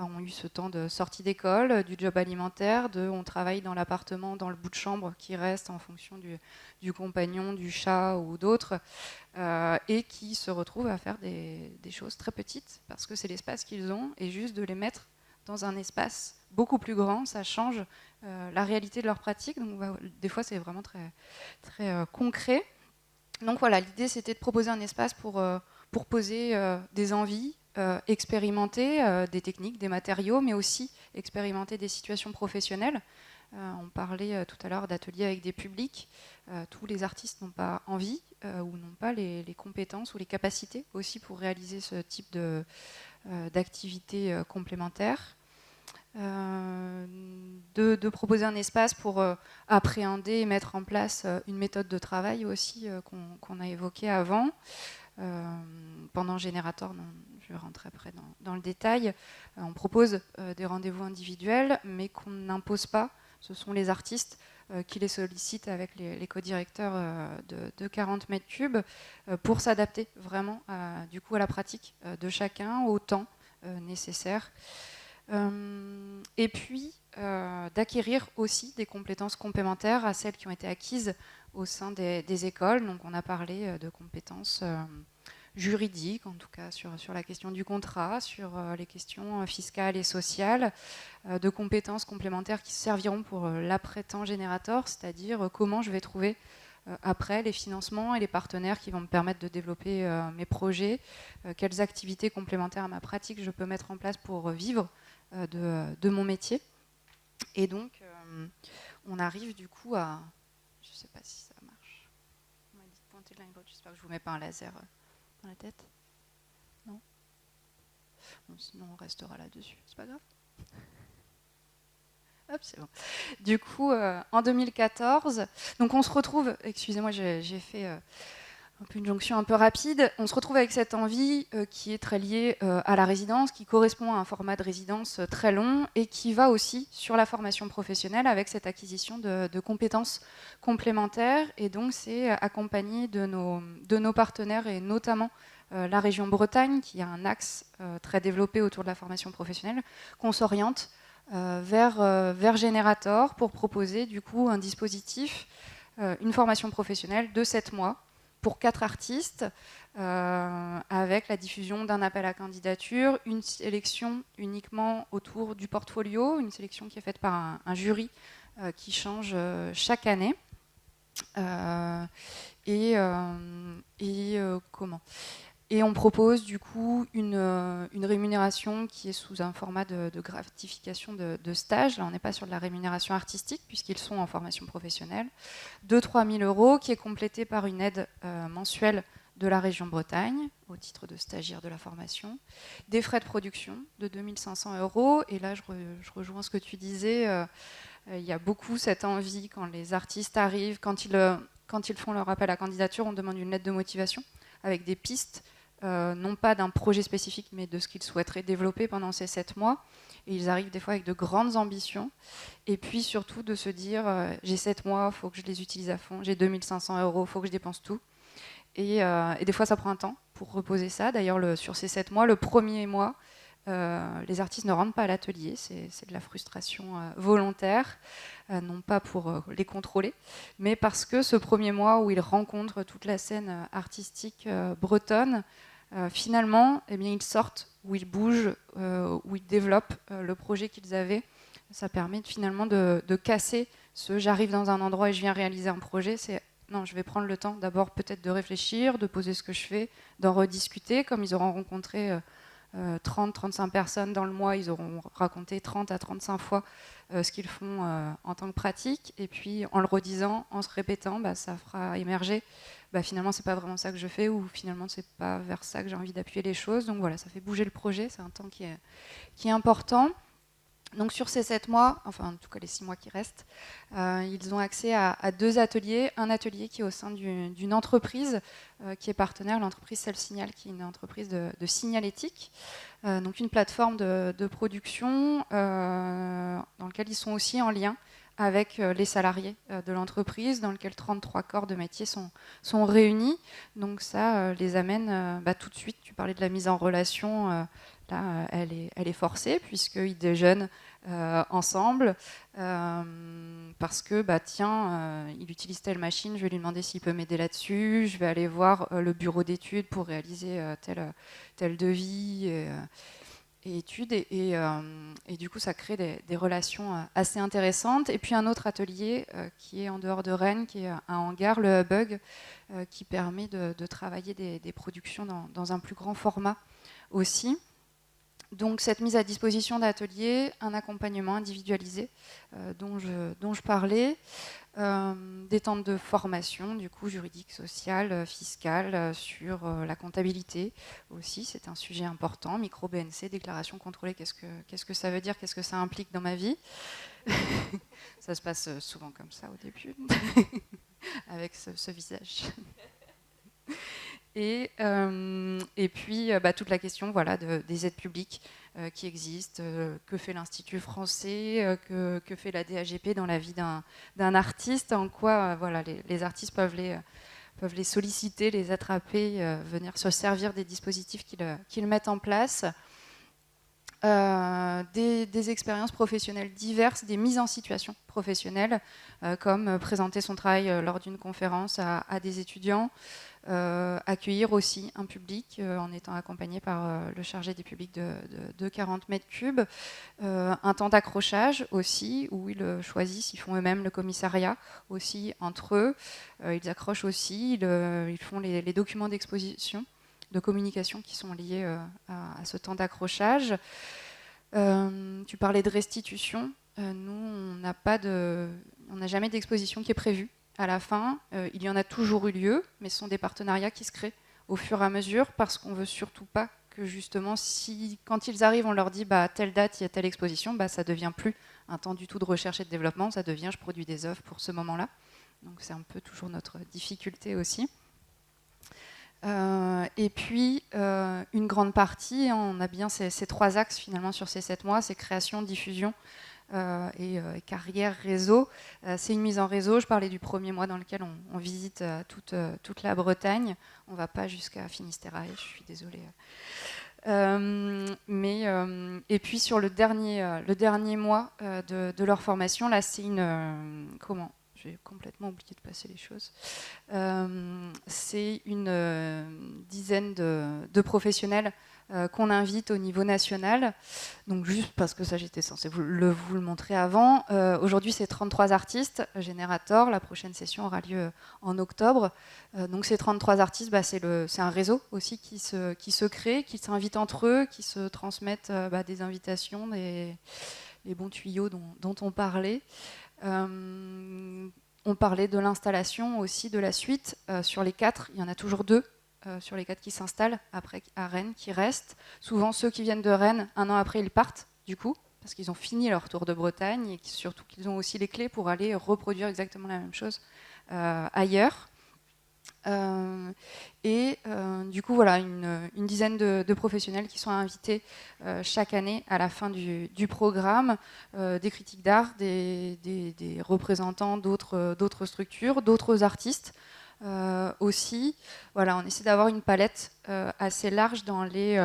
ont eu ce temps de sortie d'école, du job alimentaire, on travaille dans l'appartement, dans le bout de chambre qui reste en fonction du compagnon, du chat ou d'autres, et qui se retrouvent à faire des choses très petites parce que c'est l'espace qu'ils ont, et juste de les mettre dans un espace beaucoup plus grand, ça change la réalité de leur pratique. Donc des fois c'est vraiment très, très concret. Donc voilà, l'idée c'était de proposer un espace pour poser des envies, expérimenter des techniques, des matériaux, mais aussi expérimenter des situations professionnelles. On parlait tout à l'heure d'ateliers avec des publics. Tous les artistes n'ont pas envie ou n'ont pas les compétences ou les capacités aussi pour réaliser ce type d'activité complémentaire. De proposer un espace pour appréhender et mettre en place une méthode de travail aussi qu'on a évoquée avant. Pendant Générateur, je vais rentrer après dans le détail, on propose des rendez-vous individuels, mais qu'on n'impose pas. Ce sont les artistes qui les sollicitent avec les co-directeurs de 40 mètres cubes pour s'adapter vraiment du coup à la pratique de chacun, au temps nécessaire. Et puis d'acquérir aussi des compétences complémentaires à celles qui ont été acquises au sein des écoles. Donc on a parlé de compétences juridiques, en tout cas sur la question du contrat, sur les questions fiscales et sociales, de compétences complémentaires qui serviront pour l'après-temps Générateur, c'est-à-dire comment je vais trouver après les financements et les partenaires qui vont me permettre de développer mes projets, quelles activités complémentaires à ma pratique je peux mettre en place pour vivre de mon métier. Et donc on arrive du coup à... Je ne sais pas si ça marche. On m'a dit de pointer l'un et l'autre, j'espère que je ne vous mets pas un laser dans la tête. Non? Bon, sinon on restera là-dessus, c'est pas grave. Hop, c'est bon. Du coup, en 2014, donc on se retrouve, excusez-moi, j'ai fait un peu une jonction un peu rapide, on se retrouve avec cette envie qui est très liée à la résidence, qui correspond à un format de résidence très long et qui va aussi sur la formation professionnelle avec cette acquisition de compétences complémentaires. Et donc c'est accompagné de nos partenaires et notamment la région Bretagne, qui a un axe très développé autour de la formation professionnelle, qu'on s'oriente vers Générateur pour proposer du coup un dispositif, une formation professionnelle de 7 mois pour 4 artistes, avec la diffusion d'un appel à candidature, une sélection uniquement autour du portfolio, une sélection qui est faite par un jury qui change chaque année. Et on propose du coup une rémunération qui est sous un format de gratification de stage. Là, on n'est pas sur de la rémunération artistique puisqu'ils sont en formation professionnelle. 2 000 à 3 000 € qui est complétée par une aide mensuelle de la région Bretagne au titre de stagiaire de la formation. Des frais de production de 2 500 €. Et là, je rejoins ce que tu disais. Il y a beaucoup cette envie quand les artistes arrivent, quand ils font leur appel à candidature, on demande une lettre de motivation avec des pistes. Non pas d'un projet spécifique, mais de ce qu'ils souhaiteraient développer pendant ces 7 mois. Et ils arrivent des fois avec de grandes ambitions. Et puis surtout de se dire, j'ai 7 mois, il faut que je les utilise à fond, j'ai 2 500 €, il faut que je dépense tout. Et des fois, ça prend un temps pour reposer ça. D'ailleurs, sur ces 7 mois, le premier mois, les artistes ne rentrent pas à l'atelier. C'est de la frustration volontaire, non pas pour les contrôler, mais parce que ce premier mois où ils rencontrent toute la scène artistique bretonne, finalement, eh bien, ils sortent, où ils bougent, où ils développent le projet qu'ils avaient. Ça permet finalement de casser ce « j'arrive dans un endroit et je viens réaliser un projet ». C'est « non, je vais prendre le temps d'abord peut-être de réfléchir, de poser ce que je fais, d'en rediscuter ». Comme ils auront rencontré 30-35 personnes dans le mois, ils auront raconté 30 à 35 fois ce qu'ils font en tant que pratique. Et puis en le redisant, en se répétant, ça fera émerger finalement c'est pas vraiment ça que je fais, ou finalement c'est pas vers ça que j'ai envie d'appuyer les choses. Donc voilà, ça fait bouger le projet, c'est un temps qui est important. Donc sur ces 7 mois, enfin en tout cas les 6 mois qui restent, ils ont accès à 2 ateliers. Un atelier qui est au sein d'une entreprise qui est partenaire, l'entreprise Self-Signal, qui est une entreprise de signalétique, donc une plateforme de production dans laquelle ils sont aussi en lien avec les salariés de l'entreprise, dans lequel 33 corps de métier sont réunis. Donc ça les amène tout de suite, tu parlais de la mise en relation, là, elle est forcée, puisqu'ils déjeunent ensemble, parce que, tiens, il utilise telle machine, je vais lui demander s'il peut m'aider là-dessus, je vais aller voir le bureau d'études pour réaliser tel devis et études, et du coup, ça crée des relations assez intéressantes. Et puis un autre atelier qui est en dehors de Rennes, qui est un hangar, le Bug, qui permet de travailler des productions dans un plus grand format aussi. Donc cette mise à disposition d'ateliers, un accompagnement individualisé dont je parlais, des temps de formation, du coup juridique, sociale, fiscale, sur la comptabilité aussi, c'est un sujet important, micro-BNC, déclaration contrôlée, qu'est-ce que ça veut dire, qu'est-ce que ça implique dans ma vie. Ça se passe souvent comme ça au début, avec ce visage. Et puis toute la question des aides publiques qui existent, que fait l'Institut français, que fait la DAGP dans la vie d'un artiste, en quoi les artistes peuvent les solliciter, les attraper, venir se servir des dispositifs qu'ils mettent en place. Des expériences professionnelles diverses, des mises en situation professionnelles, comme présenter son travail lors d'une conférence à des étudiants, accueillir aussi un public en étant accompagné par le chargé des publics de 40 mètres cubes, un temps d'accrochage aussi, où ils choisissent, ils font eux-mêmes le commissariat aussi entre eux, ils accrochent aussi, ils font les documents d'exposition, de communication qui sont liés à ce temps d'accrochage. Tu parlais de restitution. Nous, on n'a jamais d'exposition qui est prévue. À la fin, il y en a toujours eu lieu, mais ce sont des partenariats qui se créent au fur et à mesure, parce qu'on ne veut surtout pas que justement, quand ils arrivent, on leur dit à telle date, il y a telle exposition, ça ne devient plus un temps du tout de recherche et de développement, ça devient je produis des œuvres pour ce moment-là. Donc c'est un peu toujours notre difficulté aussi. Et puis, une grande partie, on a bien ces 3 axes finalement sur ces 7 mois, c'est création, diffusion et carrière réseau. C'est une mise en réseau. Je parlais du premier mois dans lequel on visite toute la Bretagne. On ne va pas jusqu'à Finistère, je suis désolée. Et puis sur le dernier mois de leur formation, là c'est j'ai complètement oublié de passer les choses. C'est une dizaine de professionnels qu'on invite au niveau national. Donc juste parce que ça, j'étais censée vous le montrer avant. Aujourd'hui, c'est 33 artistes, Générator. La prochaine session aura lieu en octobre. Donc ces 33 artistes, c'est un réseau aussi qui se crée, qui s'invite entre eux, qui se transmettent des invitations, les bons tuyaux dont on parlait. On parlait de l'installation aussi, de la suite. Sur les 4, il y en a toujours 2 sur les 4 qui s'installent après à Rennes, qui restent. Souvent, ceux qui viennent de Rennes, un an après, ils partent, du coup, parce qu'ils ont fini leur tour de Bretagne et surtout qu'ils ont aussi les clés pour aller reproduire exactement la même chose ailleurs. Du coup, voilà, une dizaine de professionnels qui sont invités chaque année à la fin du programme, des critiques d'art, des représentants d'autres structures, d'autres artistes aussi. Voilà, on essaie d'avoir une palette assez large dans les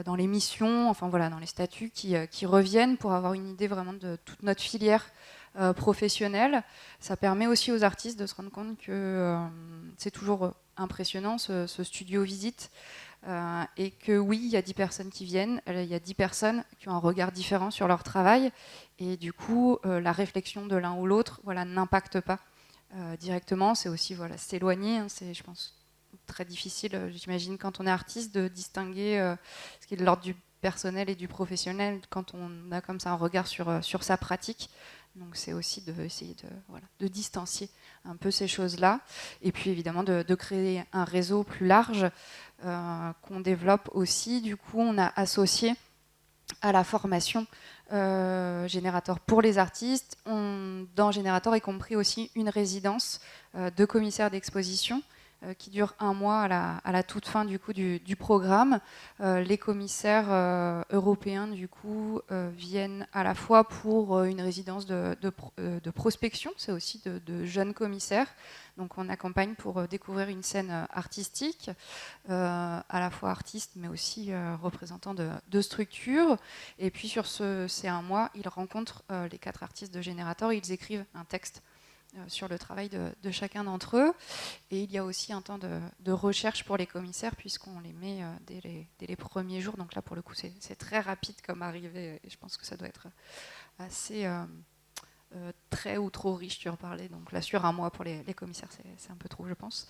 dans les missions, enfin voilà, dans les statuts qui reviennent pour avoir une idée vraiment de toute notre filière professionnelle. Ça permet aussi aux artistes de se rendre compte que c'est toujours impressionnant ce studio visite et que oui, il y a 10 personnes qui viennent, il y a 10 personnes qui ont un regard différent sur leur travail et du coup, la réflexion de l'un ou l'autre n'impacte pas directement. C'est aussi s'éloigner, c'est, je pense, très difficile, j'imagine, quand on est artiste, de distinguer ce qui est de l'ordre du personnel et du professionnel quand on a comme ça un regard sur sa pratique. Donc c'est aussi d'essayer de distancier un peu ces choses-là. Et puis évidemment de créer un réseau plus large qu'on développe aussi. Du coup, on a associé à la formation Générator pour les artistes. Dans Générator est compris aussi une résidence de commissaire d'exposition qui dure 1 mois à la toute fin du coup du programme. Les commissaires européens du coup viennent à la fois pour une résidence de prospection, c'est aussi de jeunes commissaires. Donc on accompagne pour découvrir une scène artistique, à la fois artiste mais aussi représentant de structures. Et puis sur ces 1 mois, ils rencontrent les 4 artistes de Générateur, ils écrivent un texte sur le travail de chacun d'entre eux. Et il y a aussi un temps de recherche pour les commissaires, puisqu'on les met dès les premiers jours. Donc là, pour le coup, c'est très rapide comme arrivée, et je pense que ça doit être assez très ou trop riche, tu en parlais. Donc là, sur 1 mois pour les commissaires, c'est un peu trop, je pense.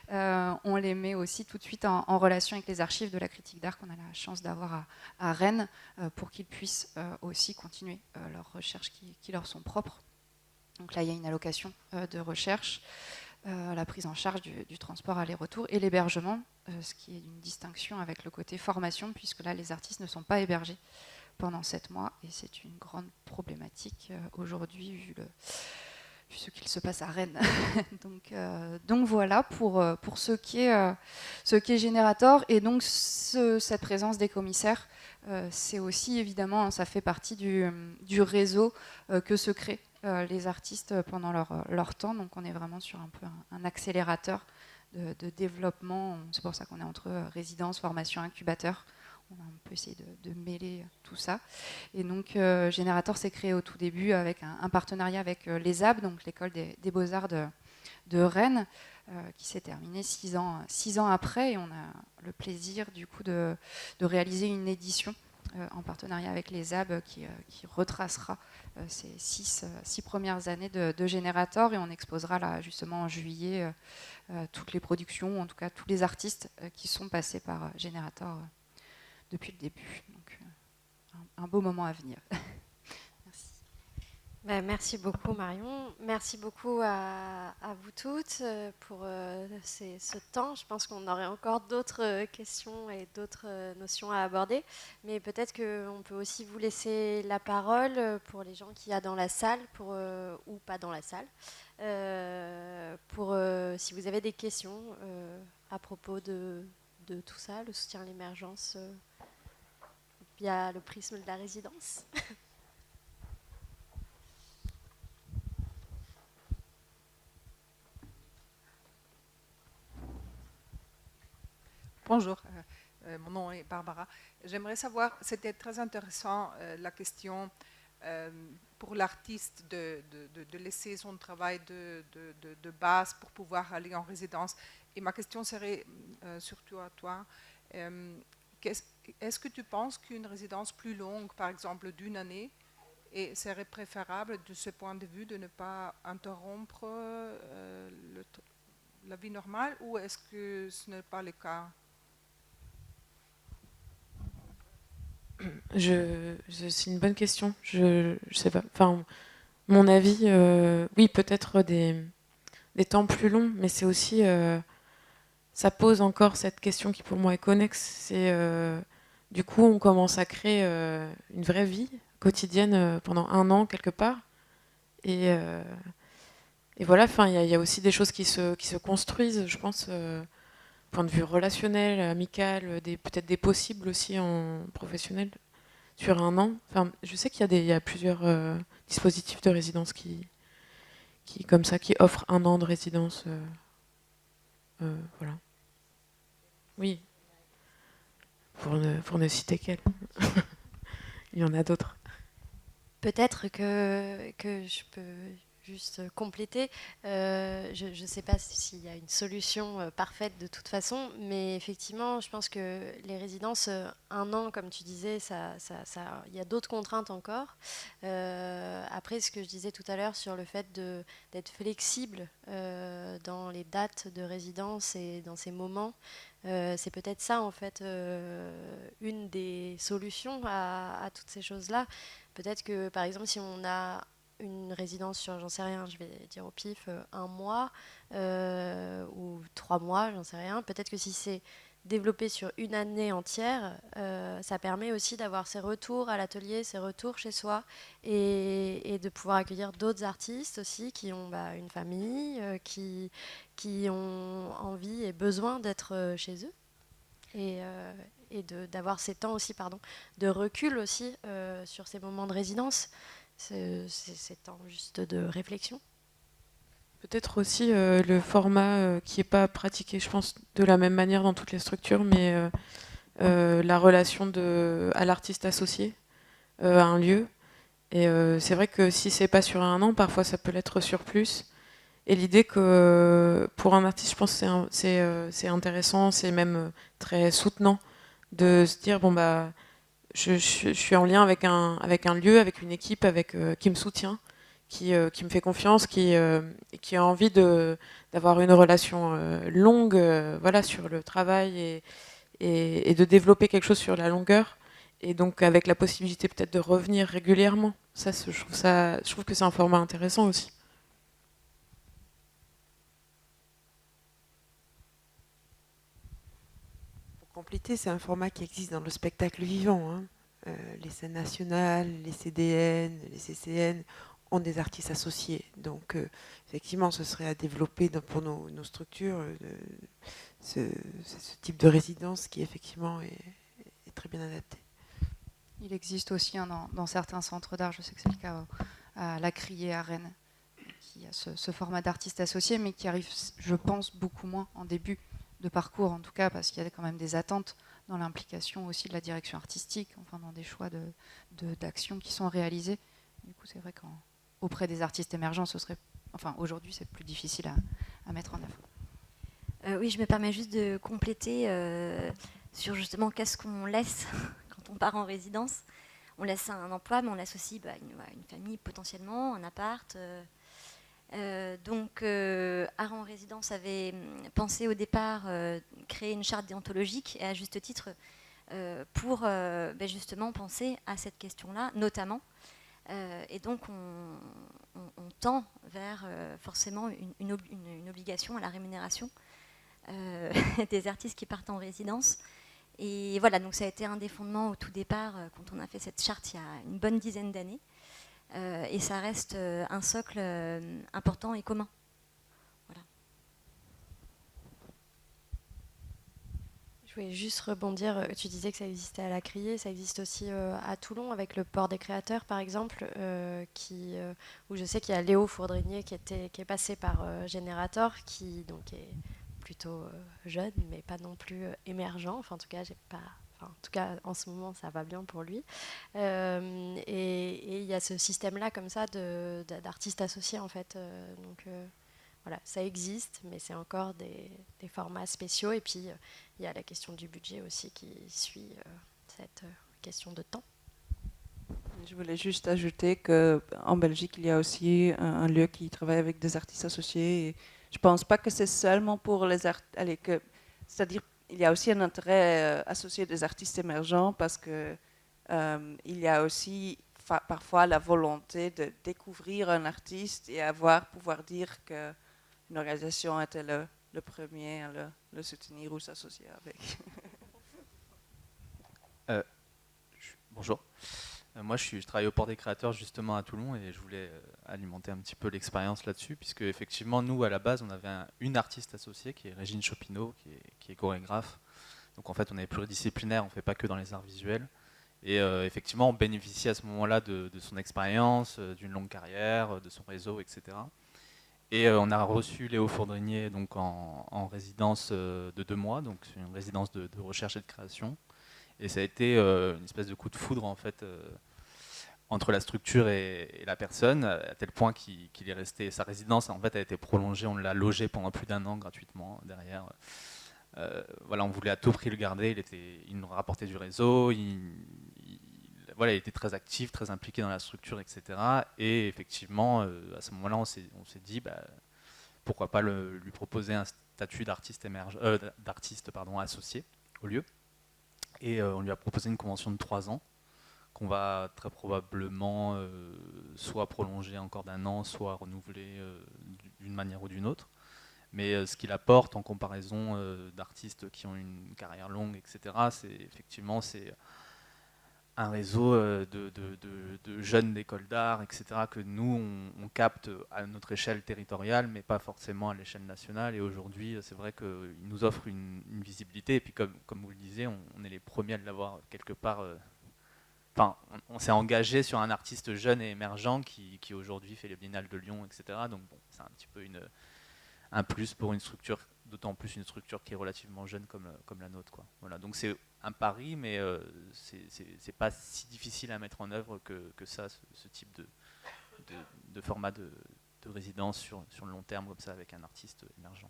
On les met aussi tout de suite en relation avec les archives de la critique d'art qu'on a la chance d'avoir à Rennes, pour qu'ils puissent aussi continuer leurs recherches qui leur sont propres. Donc là, il y a une allocation de recherche, la prise en charge du transport aller-retour et l'hébergement, ce qui est une distinction avec le côté formation, puisque là, les artistes ne sont pas hébergés pendant 7 mois, et c'est une grande problématique aujourd'hui, vu ce qu'il se passe à Rennes. donc voilà pour ce qui est Générateur. Et donc cette présence des commissaires, c'est aussi évidemment, ça fait partie du réseau que se créent les artistes pendant leur temps. Donc on est vraiment sur un peu un accélérateur de développement. C'est pour ça qu'on est entre résidence, formation, incubateur. On a un peu essayé de mêler tout ça. Et donc Générateur s'est créé au tout début avec un partenariat avec l'ESAB, donc l'école des beaux-arts de Rennes, qui s'est terminée 6 ans après. Et on a le plaisir du coup de réaliser une édition en partenariat avec l'ESAB qui retracera ces 6 premières années de Générateur. Et on exposera là justement en juillet toutes les productions, ou en tout cas tous les artistes qui sont passés par Générateur depuis le début. Donc un beau moment à venir. Merci. Merci beaucoup Marion, merci beaucoup à vous toutes pour ce temps. Je pense qu'on aurait encore d'autres questions et d'autres notions à aborder, mais peut-être qu'on peut aussi vous laisser la parole pour les gens qu'il y a dans la salle, ou pas dans la salle, si vous avez des questions à propos de tout ça, le soutien à l'émergence via le prisme de la résidence. Bonjour, mon nom est Barbara. J'aimerais savoir, c'était très intéressant la question pour l'artiste de laisser son travail de base pour pouvoir aller en résidence. Et ma question serait surtout à toi. Est-ce que tu penses qu'une résidence plus longue, par exemple d'1 année, serait préférable de ce point de vue de ne pas interrompre la vie normale, ou est-ce que ce n'est pas le cas? C'est une bonne question. Je sais pas. Enfin, mon avis, oui, peut-être des temps plus longs, mais c'est aussi, ça pose encore cette question qui pour moi est connexe. C'est du coup, on commence à créer une vraie vie quotidienne pendant 1 an quelque part, et voilà. Enfin, il y a aussi des choses qui se construisent, je pense. Point de vue relationnel, amical, peut-être des possibles aussi en professionnel sur 1 an. Enfin, je sais qu'il y a plusieurs dispositifs de résidence qui comme ça, qui offrent 1 an de résidence. Voilà. Oui. Pour ne citer qu'elle. Il y en a d'autres. Peut-être que je peux juste compléter. Je ne sais pas s'il y a une solution parfaite de toute façon, mais effectivement, je pense que les résidences, 1 an, comme tu disais, il y a d'autres contraintes encore. Après, ce que je disais tout à l'heure sur le fait d'être flexible dans les dates de résidence et dans ces moments, c'est peut-être ça, en fait, une des solutions à toutes ces choses-là. Peut-être que, par exemple, si on a une résidence sur, j'en sais rien, je vais dire au pif, 1 mois ou 3 mois, j'en sais rien. Peut-être que si c'est développer sur une année entière, ça permet aussi d'avoir ses retours à l'atelier, ses retours chez soi, et de pouvoir accueillir d'autres artistes aussi qui ont une famille, qui ont envie et besoin d'être chez eux. Et d'avoir ces temps aussi, de recul aussi sur ces moments de résidence, ces temps juste de réflexion. Peut-être aussi le format qui n'est pas pratiqué, je pense, de la même manière dans toutes les structures, mais la relation à l'artiste associé à un lieu. Et c'est vrai que si c'est pas sur un an, parfois ça peut l'être sur plus. Et l'idée que pour un artiste, je pense que c'est intéressant, c'est même très soutenant de se dire bon bah je suis en lien avec un lieu, avec une équipe, qui me soutient, qui me fait confiance, qui a envie d'avoir une relation longue, voilà, sur le travail et de développer quelque chose sur la longueur. Et donc avec la possibilité peut-être de revenir régulièrement. Je trouve que c'est un format intéressant aussi. Compléter, c'est un format qui existe dans le spectacle vivant. Hein. Les scènes nationales, les CDN, les CCN ont des artistes associés. Donc, effectivement, ce serait à développer pour nos structures ce type de résidence qui, effectivement, est très bien adapté. Il existe aussi dans certains centres d'art, je sais que c'est le cas à La Criée à Rennes, qui a ce format d'artistes associés, mais qui arrive, je pense, beaucoup moins en début de parcours, en tout cas, parce qu'il y a quand même des attentes dans l'implication aussi de la direction artistique, enfin dans des choix d'actions qui sont réalisés. Du coup, c'est vrai qu'auprès des artistes émergents, aujourd'hui, c'est plus difficile à mettre en œuvre. Oui, je me permets juste de compléter sur justement qu'est-ce qu'on laisse quand on part en résidence. On laisse un emploi, mais on laisse aussi une famille potentiellement, un appart. Donc, Art en résidence avait pensé au départ créer une charte déontologique, et à juste titre, pour justement penser à cette question-là, notamment. Et donc, on tend vers forcément une obligation à la rémunération des artistes qui partent en résidence. Et voilà, donc ça a été un des fondements au tout départ, quand on a fait cette charte il y a une bonne dizaine d'années. Et ça reste un socle important et commun. Voilà. Je voulais juste rebondir, tu disais que ça existait à La Criée, ça existe aussi à Toulon avec le Port des Créateurs par exemple, où je sais qu'il y a Léo Fourdrinier qui est passé par Générateur, qui donc est plutôt jeune mais pas non plus émergent, enfin en tout cas en tout cas, en ce moment, ça va bien pour lui. Et il y a ce système-là, comme ça, d'artistes associés, en fait. Donc, voilà, ça existe, mais c'est encore des formats spéciaux. Et puis, il y a la question du budget aussi qui suit cette question de temps. Je voulais juste ajouter qu'en Belgique, il y a aussi un lieu qui travaille avec des artistes associés. Et je ne pense pas que c'est seulement pour les artistes... C'est-à-dire il y a aussi un intérêt associé des artistes émergents parce que il y a aussi parfois la volonté de découvrir un artiste et pouvoir dire qu'une organisation était le premier à le soutenir ou s'associer avec. Bonjour. Moi, je travaille au Port des Créateurs justement à Toulon et je voulais alimenter un petit peu l'expérience là-dessus, puisque effectivement, nous, à la base, on avait une artiste associée qui est Régine Chopineau, qui est chorégraphe. Donc en fait, on est pluridisciplinaire, on ne fait pas que dans les arts visuels. Et effectivement, on bénéficie à ce moment-là de son expérience, d'une longue carrière, de son réseau, etc. Et on a reçu Léo Fourdrinier donc, en résidence de 2 mois, donc une résidence de recherche et de création. Et ça a été une espèce de coup de foudre en fait entre la structure et la personne, à tel point qu'il est resté. Sa résidence en fait a été prolongée, on l'a logé pendant plus d'1 an gratuitement derrière. Voilà, on voulait à tout prix le garder. Il nous rapportait du réseau. Voilà, il était très actif, très impliqué dans la structure, etc. Et effectivement, à ce moment-là, on s'est dit, pourquoi pas lui proposer un statut d'artiste associé au lieu. Et on lui a proposé une convention de 3 ans qu'on va très probablement soit prolonger encore d'1 an, soit renouveler d'une manière ou d'une autre. Mais ce qu'il apporte en comparaison d'artistes qui ont une carrière longue, etc., c'est un réseau de jeunes d'écoles d'art, etc., que nous, on capte à notre échelle territoriale, mais pas forcément à l'échelle nationale. Et aujourd'hui, c'est vrai qu'il nous offre une visibilité. Et puis, comme vous le disiez, on est les premiers à l'avoir quelque part. Enfin, on s'est engagé sur un artiste jeune et émergent qui aujourd'hui fait les Biennales de Lyon, etc. Donc, bon, c'est un petit peu un plus pour une structure, d'autant plus une structure qui est relativement jeune comme la nôtre, quoi. Voilà, donc c'est un pari, mais c'est pas si difficile à mettre en œuvre que ça, ce type de format de résidence sur le long terme, comme ça, avec un artiste émergent.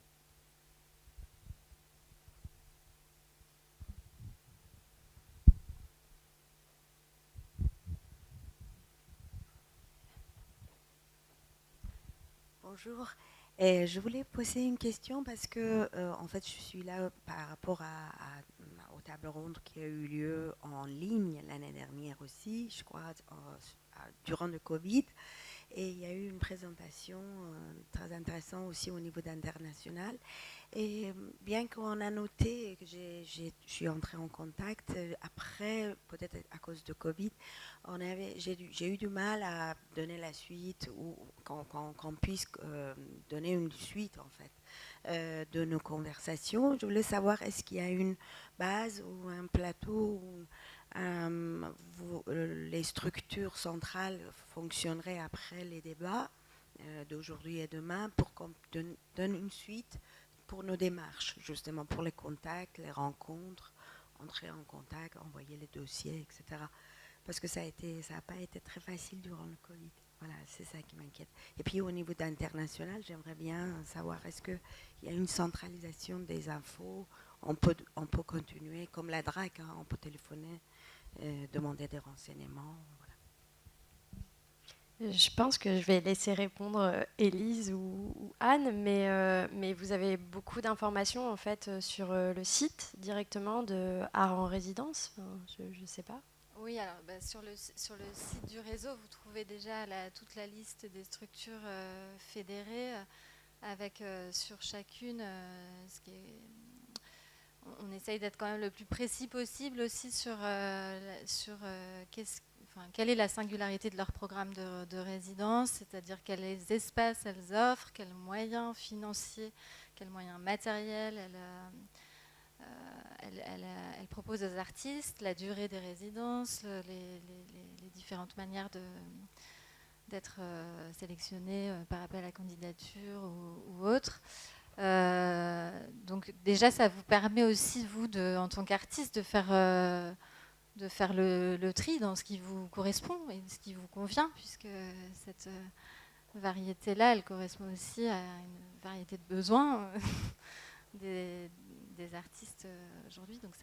Bonjour. Et je voulais poser une question parce que, en fait, je suis là par rapport aux tables rondes qui a eu lieu en ligne l'année dernière aussi, je crois, durant le Covid. Et il y a eu une présentation très intéressante aussi au niveau d'international. Et bien qu'on a noté que je suis entrée en contact, après, peut-être à cause de Covid, j'ai eu du mal à donner la suite ou qu'on puisse donner une suite, en fait, de nos conversations. Je voulais savoir, est-ce qu'il y a une base ou un plateau où les structures centrales fonctionneraient après les débats d'aujourd'hui et demain pour qu'on donne une suite pour nos démarches, justement pour les contacts, les rencontres, entrer en contact, envoyer les dossiers, etc. Parce que ça n'a pas été très facile durant le Covid. Voilà, c'est ça qui m'inquiète. Et puis au niveau d'international, j'aimerais bien savoir, est-ce qu'il y a une centralisation des infos? On peut continuer, comme la DRAC, hein, on peut téléphoner, demander des renseignements. Voilà. Je pense que je vais laisser répondre Élise ou Anne, mais vous avez beaucoup d'informations en fait sur le site directement de Art en Résidence. Enfin, je ne sais pas. Oui, alors sur le site du réseau, vous trouvez déjà toute la liste des structures fédérées avec sur chacune ce qui est. On essaye d'être quand même le plus précis possible aussi sur quelle est la singularité de leur programme de résidence, c'est-à dire quels espaces elles offrent, quels moyens financiers, quels moyens matériels elles proposent aux artistes, la durée des résidences, les différentes manières d'être sélectionnés par appel à candidature ou autre. Donc déjà, ça vous permet aussi, vous, en tant qu'artiste, de faire le tri dans ce qui vous correspond et ce qui vous convient, puisque cette variété-là, elle correspond aussi à une variété de besoins des artistes aujourd'hui. Donc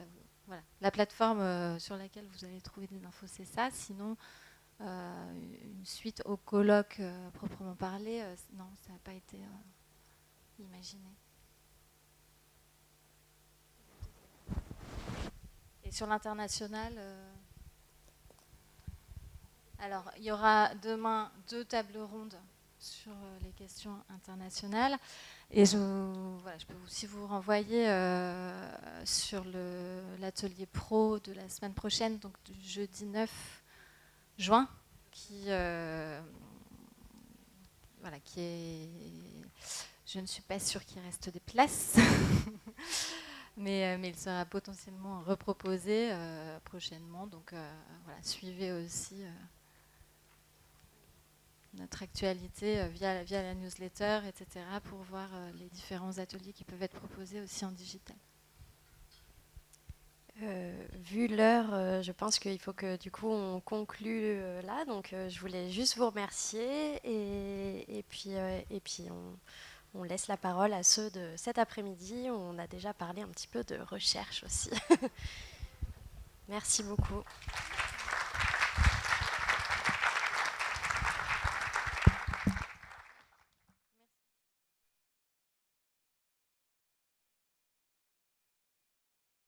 voilà. La plateforme sur laquelle vous allez trouver des infos, c'est ça. Sinon, une suite au colloque proprement parlé, non, ça n'a pas été imaginé. Et sur l'international, alors il y aura demain 2 tables rondes sur les questions internationales. Et je peux aussi vous renvoyer sur l'atelier pro de la semaine prochaine, donc du jeudi 9 juin, qui est... Je ne suis pas sûre qu'il reste des places, mais il sera potentiellement reproposé prochainement. Donc voilà, suivez aussi notre actualité via la newsletter, etc., pour voir les différents ateliers qui peuvent être proposés aussi en digital. Vu l'heure, je pense qu'il faut que du coup on conclue là. Donc je voulais juste vous remercier et puis on laisse la parole à ceux de cet après-midi. On a déjà parlé un petit peu de recherche aussi. Merci beaucoup.